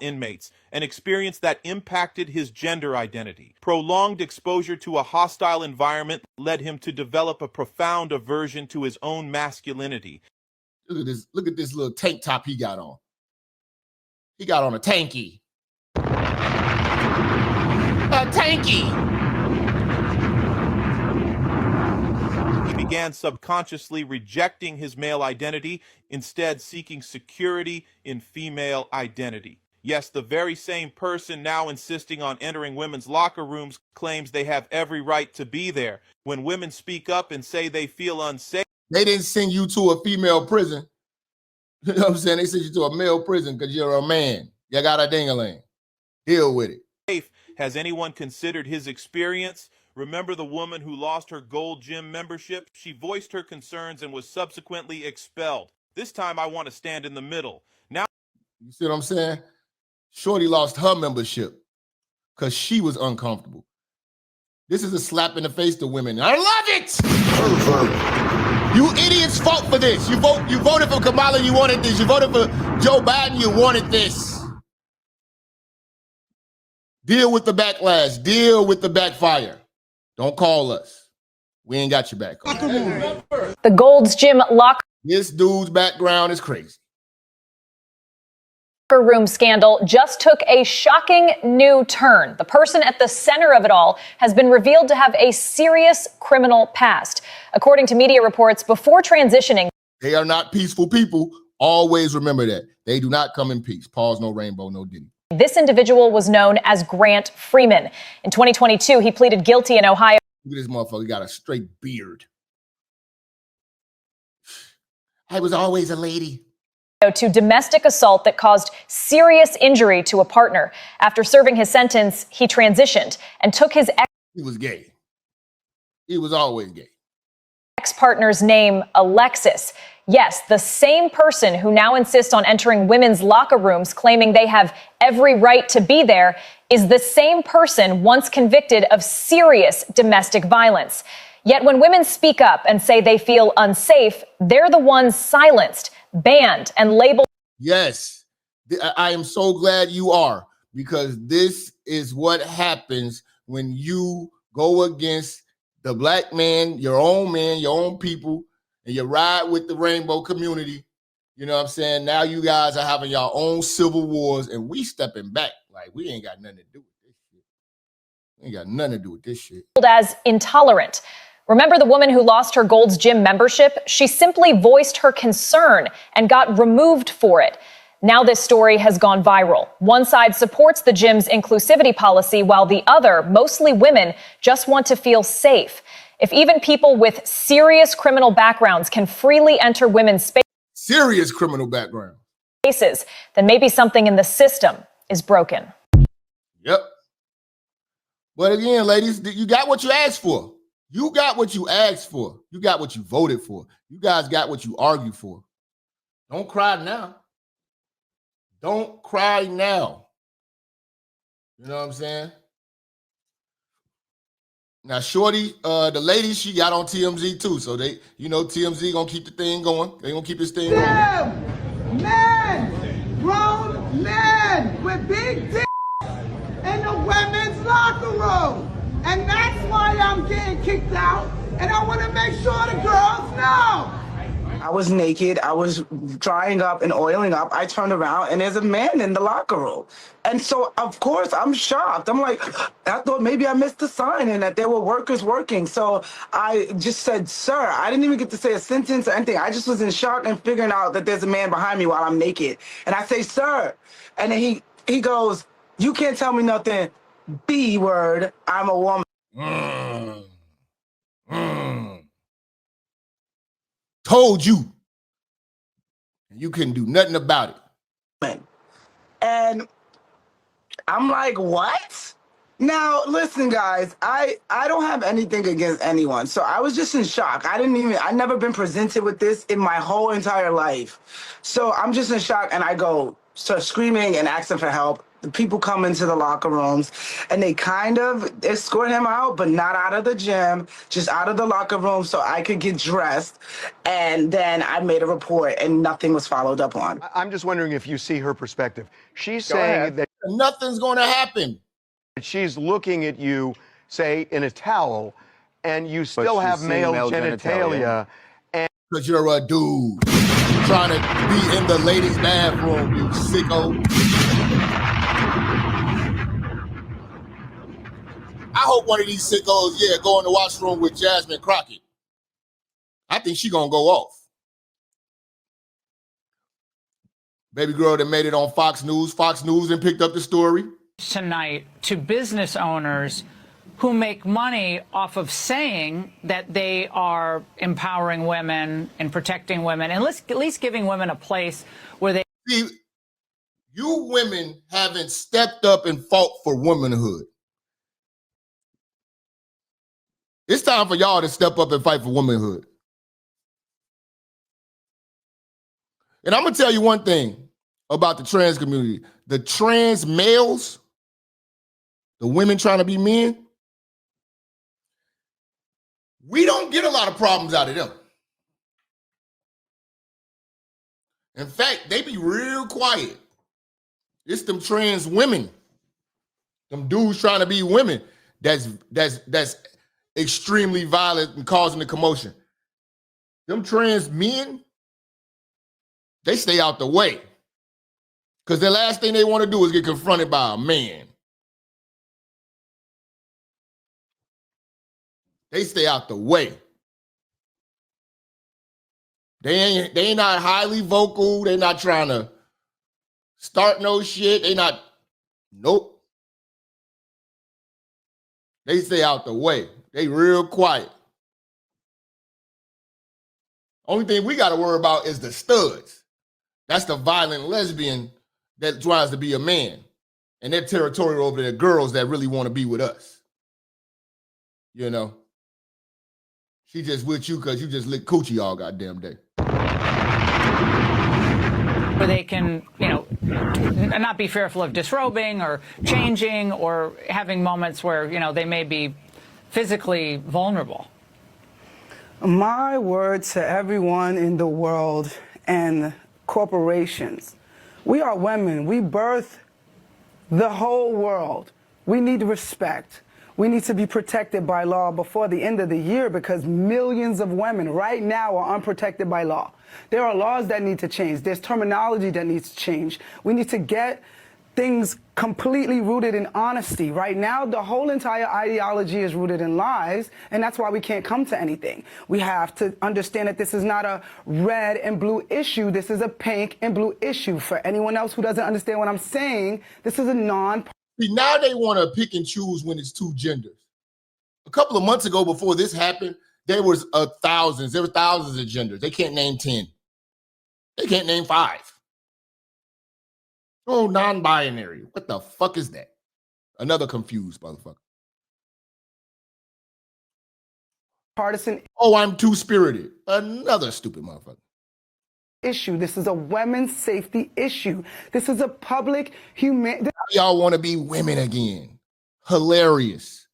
Inmates, an experience that impacted his gender identity. Prolonged exposure to a hostile environment led him to develop a profound aversion to his own masculinity. Look at this little tank top he got on. He got on a tanky. A tanky. He began subconsciously rejecting his male identity, instead seeking security in female identity. Yes, the very same person now insisting on entering women's locker rooms claims they have every right to be there. When women speak up and say they feel unsafe, they didn't send you to a female prison. You know what I'm saying? They sent you to a male prison because you're a man. You got a ding-a-ling. Deal with it. Has anyone considered his experience? Remember the woman who lost her gold gym membership? She voiced her concerns and was subsequently expelled. This time I want to stand in the middle. Now, you see what I'm saying? Shorty lost her membership because she was uncomfortable. This is a slap in the face to women. I love it! Pervert. You idiots fought for this. You voted for Kamala, you wanted this. You voted for Joe Biden, you wanted this. Deal with the backlash. Deal with the backfire. Don't call us. We ain't got your back. The Gold's Gym locker. This dude's background is crazy. Room scandal just took a shocking new turn. The person at the center of it all has been revealed to have a serious criminal past. According to media reports, before transitioning, they are not peaceful people. Always remember that. They do not come in peace. Pause, no rainbow, no Diddy. This individual was known as Grant Freeman. In 2022, he pleaded guilty in Ohio. Look at this motherfucker. He got a straight beard. I was always a lady. To domestic assault that caused serious injury to a partner. After serving his sentence, he transitioned and took his He was gay. He was always gay. Ex-partner's name, Alexis. Yes, the same person who now insists on entering women's locker rooms claiming they have every right to be there is the same person once convicted of serious domestic violence. Yet when women speak up and say they feel unsafe, they're the ones silenced, banned, and labeled. Yes, I am so glad you are, because this is what happens when you go against the black man, your own people, and you ride with the rainbow community. You know what I'm saying? Now you guys are having your own civil wars, and we stepping back. Like, we ain't got nothing to do with this shit. We ain't got nothing to do with this shit. As intolerant. Remember the woman who lost her Gold's Gym membership? She simply voiced her concern and got removed for it. Now this story has gone viral. One side supports the gym's inclusivity policy, while the other, mostly women, just want to feel safe. If even people with serious criminal backgrounds can freely enter women's spaces, serious criminal background, then maybe something in the system is broken. Yep. But again, ladies, you got what you asked for. You got what you asked for. You got what you voted for. You guys got what you argued for. Don't cry now. Don't cry now. You know what I'm saying? Now, Shorty, the lady, she got on TMZ too. So they, you know, TMZ gonna keep the thing going. They gonna keep this thing going. Men, grown men with big dicks in the women's locker room. And that's why I'm getting kicked out. And I want to make sure the girls know. I was naked. I was drying up and oiling up. I turned around and there's a man in the locker room. And so, of course, I'm shocked. I'm like, I thought maybe I missed the sign and that there were workers working. So I just said, sir. I didn't even get to say a sentence or anything. I just was in shock and figuring out that there's a man behind me while I'm naked. And I say, sir. And then he goes, you can't tell me nothing. B word, I'm a woman. Told you. And you couldn't do nothing about it. I'm like, what? Now, listen, guys, I don't have anything against anyone. So I was just in shock. I've never been presented with this in my whole entire life. So I'm just in shock, and I start screaming and asking for help. The people come into the locker rooms, and they kind of escort him out, but not out of the gym, just out of the locker room so I could get dressed. And then I made a report, and nothing was followed up on. I'm just wondering if you see her perspective. She's saying that nothing's going to happen. She's looking at you, say, in a towel, and you still have male genitalia. Because you're a dude trying to be in the ladies' bathroom, you sicko. I hope one of these sickos, go in the washroom with Jasmine Crockett. I think she gonna go off. Baby girl that made it on Fox News and picked up the story. Tonight to business owners who make money off of saying that they are empowering women and protecting women and at least giving women a place where they... See, you women haven't stepped up and fought for womanhood. It's time for y'all to step up and fight for womanhood. And I'm going to tell you one thing about the trans community. The trans males, the women trying to be men, we don't get a lot of problems out of them. In fact, they be real quiet. It's them trans women, them dudes trying to be women, that's extremely violent and causing the commotion. Them trans men, they stay out the way. Because the last thing they want to do is get confronted by a man. They stay out the way. They ain't not highly vocal. They not trying to start no shit. They not, nope. They stay out the way. They real quiet. Only thing we got to worry about is the studs. That's the violent lesbian that tries to be a man. And they're territorial over the girls that really want to be with us. You know? She just with you because you just lick coochie all goddamn day. where they can, not be fearful of disrobing or changing or having moments where, they may be physically vulnerable. My word to everyone in the world and corporations. We are women. We birth the whole world. We need respect. We need to be protected by law before the end of the year because millions of women right now are unprotected by law. There are laws that need to change. There's terminology that needs to change. We need to get things completely rooted in honesty. Right now, the whole entire ideology is rooted in lies, and that's why we can't come to anything. We have to understand that this is not a red and blue issue. This is a pink and blue issue. For anyone else who doesn't understand what I'm saying, this is a See, now they want to pick and choose when it's two genders. A couple of months ago, before this happened, there were thousands of genders. They can't name 10. They can't name 5. Oh, non-binary. What the fuck is that? Another confused motherfucker. partisan. Oh, I'm two-spirited. Another stupid motherfucker. Issue. This is a women's safety issue. This is a public human. Y'all want to be women again. Hilarious.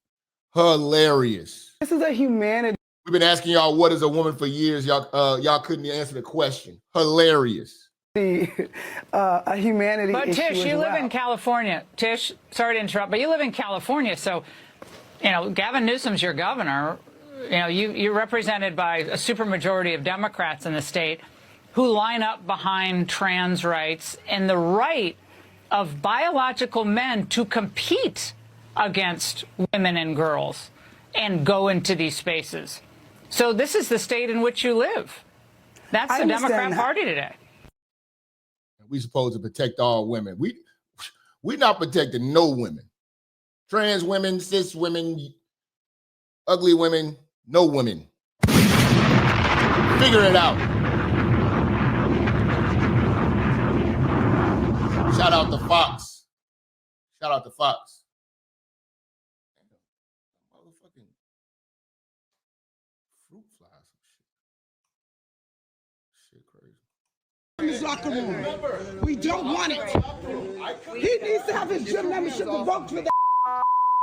Hilarious. This is a humanity. We've been asking y'all what is a woman for years. Y'all couldn't answer the question. Hilarious. A humanity but issue. Tish, you as live well. in California. Tish, sorry to interrupt, but you live in California, so Gavin Newsom's your governor. You're represented by a supermajority of Democrats in the state who line up behind trans rights and the right of biological men to compete against women and girls and go into these spaces. So this is the state in which you live. That's the Democrat Party today. We supposed to protect all women. We not protecting no women. Trans women, cis women, ugly women, no women. Figure it out. Shout out to Fox. Shout out to Fox. Motherfucking fruit flies. Shit crazy. In this locker room. We don't want it. He needs to have his gym membership revoked for that.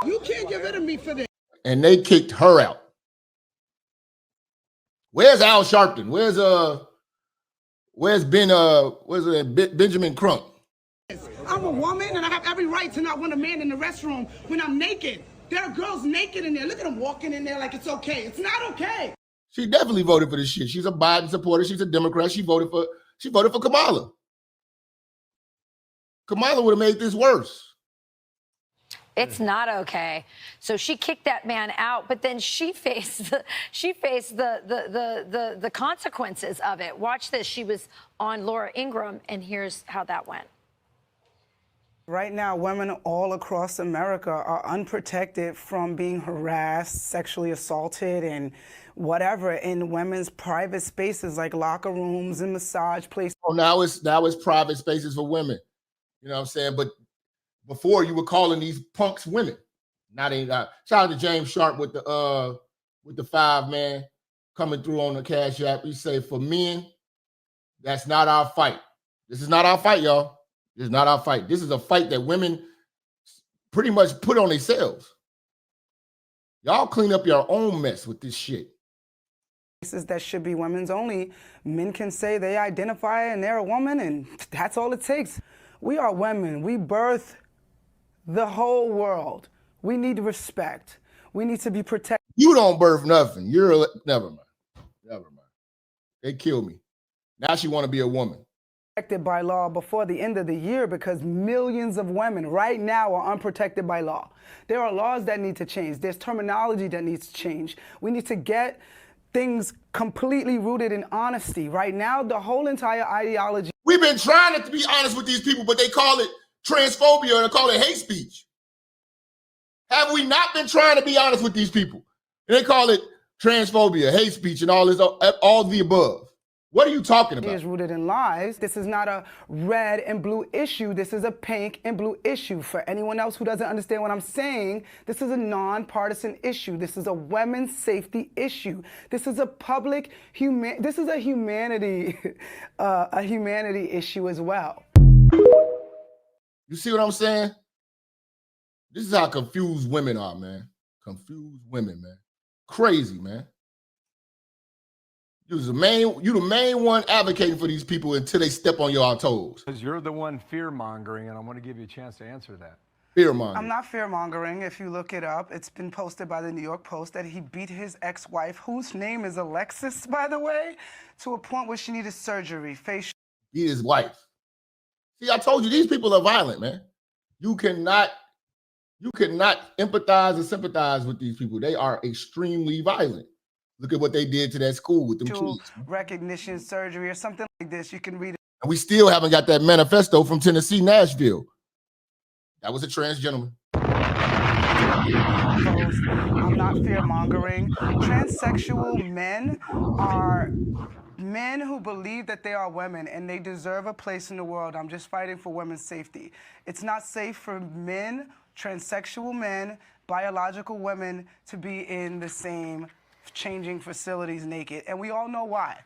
You can't get rid of me for this. And they kicked her out. Where's Al Sharpton? Where's Benjamin Crump? I'm a woman and I have every right to not want a man in the restroom when I'm naked. There are girls naked in there. Look at them walking in there like it's okay. It's not okay. She definitely voted for this shit. She's a Biden supporter. She's a Democrat. She voted for Kamala. Kamala would have made this worse. It's not okay. So she kicked that man out, but then she faced the consequences of it. Watch this. She was on Laura Ingraham, and here's how that went. Right now, women all across America are unprotected from being harassed, sexually assaulted, and whatever in women's private spaces like locker rooms and massage places. Oh, now it's private spaces for women. You know what I'm saying? But before you were calling these punks women. Now they got shout out to James Sharp with the 5 man coming through on the Cash App. He say for men, that's not our fight. This is not our fight, y'all. This is not our fight. This is a fight that women pretty much put on themselves. Y'all clean up your own mess with this shit. That should be women's only. Men can say they identify and they're a woman, and that's all it takes. We are women. We birth the whole world. We need respect. We need to be protected. You don't birth nothing. Never mind. They kill me. Now she want to be a woman. Protected by law before the end of the year because millions of women right now are unprotected by law. There are laws that need to change. There's terminology that needs to change. We need to get things completely rooted in honesty. Right now, the whole entire ideology. We've been trying to be honest with these people, but they call it transphobia and they call it hate speech. Have we not been trying to be honest with these people? And they call it transphobia, hate speech, and all the above. What are you talking about? Is rooted in lies. This is not a red and blue issue. This is a pink and blue issue. For anyone else who doesn't understand what I'm saying, this is a nonpartisan issue. This is a women's safety issue. This is a this is a humanity issue as well. You see what I'm saying? This is how confused women are, man. Confused women, man. Crazy, man. You the main one advocating for these people until they step on your toes. Because you're the one fear-mongering, and I want to give you a chance to answer that. Fear-mongering. I'm not fear-mongering. If you look it up, it's been posted by the New York Post that he beat his ex-wife, whose name is Alexis, by the way, to a point where she needed surgery. Beat his wife. See, I told you, these people are violent, man. You cannot empathize and sympathize with these people. They are extremely violent. Look at what they did to that school with them kids. Recognition surgery or something like this. You can read it. And we still haven't got that manifesto from Tennessee, Nashville. That was a trans gentleman. I'm not fear-mongering. Transsexual men are men who believe that they are women and they deserve a place in the world. I'm just fighting for women's safety. It's not safe for men, transsexual men, biological women to be in the same changing facilities naked, and we all know why.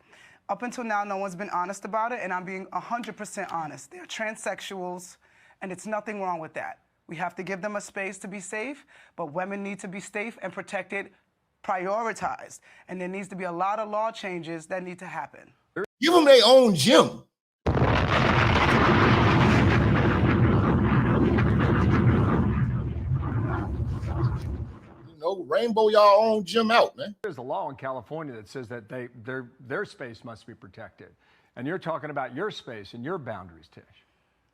Up until now, no one's been honest about it, and I'm being 100% honest. They're transsexuals, and it's nothing wrong with that. We have to give them a space to be safe, but women need to be safe and protected, prioritized, and there needs to be a lot of law changes that need to happen. Give them their own gym. Rainbow y'all own gym out, man. There's a law in California that says that their space must be protected. And you're talking about your space and your boundaries, Tish.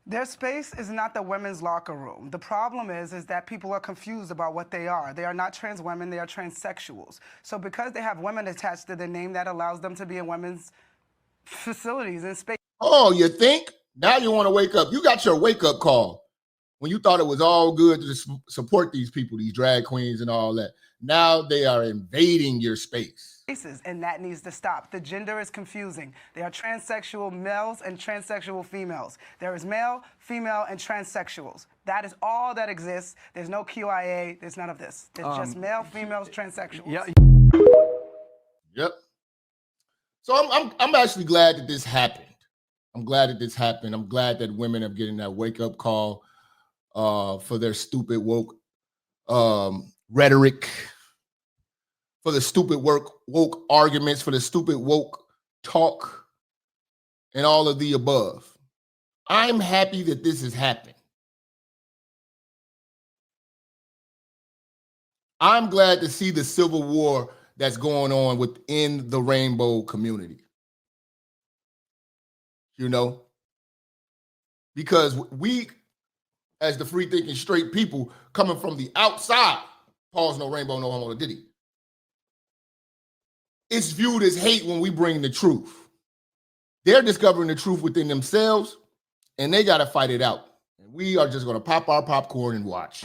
Their space is not the women's locker room. The problem is that people are confused about what they are. They are not trans women, they are transsexuals. So because they have women attached to their name, that allows them to be in women's facilities and space. Oh, you think? Now you want to wake up. You got your wake-up call when you thought it was all good to support these people, these drag queens and all that. Now they are invading your space. And that needs to stop. The gender is confusing. There are transsexual males and transsexual females. There is male, female, and transsexuals. That is all that exists. There's no QIA. There's none of this. It's just male, females, transsexuals. Yeah. Yep. So I'm actually glad that this happened. I'm glad that this happened. I'm glad that women are getting that wake-up call for their stupid woke rhetoric, for the stupid woke arguments, for the stupid woke talk, and all of the above. I'm happy that this has happened. I'm glad to see the civil war that's going on within the rainbow community. You know, because we, as the free-thinking straight people coming from the outside, pause, no rainbow, no homo, no diddy, it's viewed as hate when we bring the truth. They're discovering the truth within themselves, and they got to fight it out. And we are just going to pop our popcorn and watch.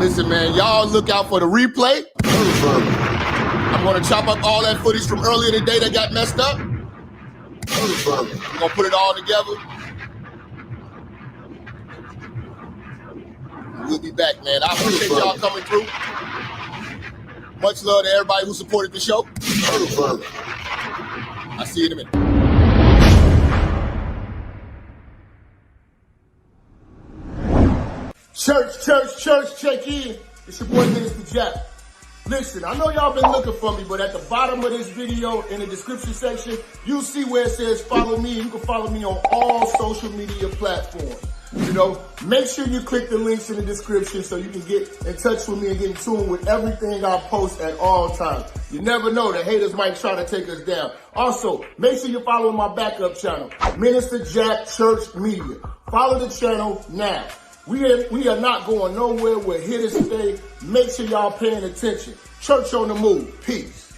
Listen, man, y'all look out for the replay. I'm going to chop up all that footage from earlier today that got messed up. We're going to put it all together. We'll be back, man. I appreciate y'all coming through. Much love to everybody who supported the show. I'll see you in a minute. Church, check in. It's your boy, Minister Jap. Listen, I know y'all been looking for me, but at the bottom of this video, in the description section, you'll see where it says follow me. You can follow me on all social media platforms. You know, make sure you click the links in the description so you can get in touch with me and get in tune with everything I post at all times. You never know, the haters might try to take us down. Also, make sure you're following my backup channel, Minister Jap Church Media. Follow the channel now. We are not going nowhere. We're here to stay. Make sure y'all paying attention. Church on the move. Peace.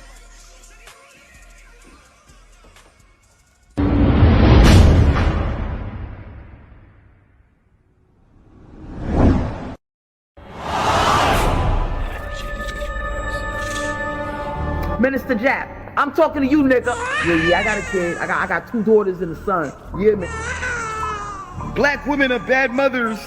Minister Jap, I'm talking to you, nigga. Yeah, I got a kid. I got 2 daughters and a son. Yeah, man. Black women are bad mothers.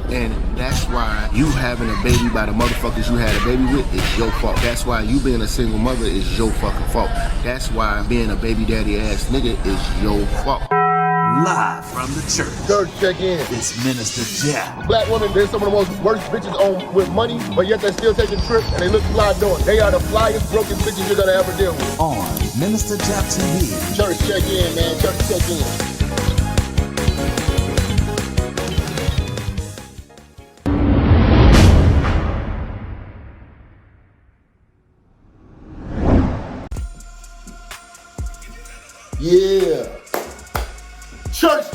And that's why you having a baby by the motherfuckers you had a baby with is your fault. That's why you being a single mother is your fucking fault. That's why being a baby daddy ass nigga is your fault. Live from the church. Church, check in. It's Minister Jap. Black women, they're some of the most worst bitches on with money, but yet they're still taking trips and they look fly doing. They are the flyest broken bitches you're gonna ever deal with. On Minister Jap TV. Church, check in, man. Church, check in. Yeah. Church,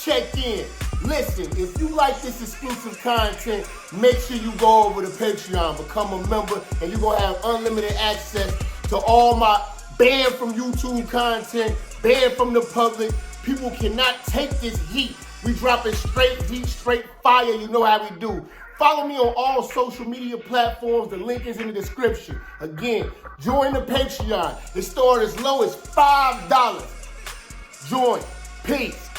check in. Listen, if you like this exclusive content, make sure you go over to Patreon, become a member, and you're going to have unlimited access to all my banned from YouTube content, banned from the public. People cannot take this heat. We dropping straight heat, straight fire. You know how we do. Follow me on all social media platforms. The link is in the description. Again, join the Patreon. It starts as low as $5. Join. Peace.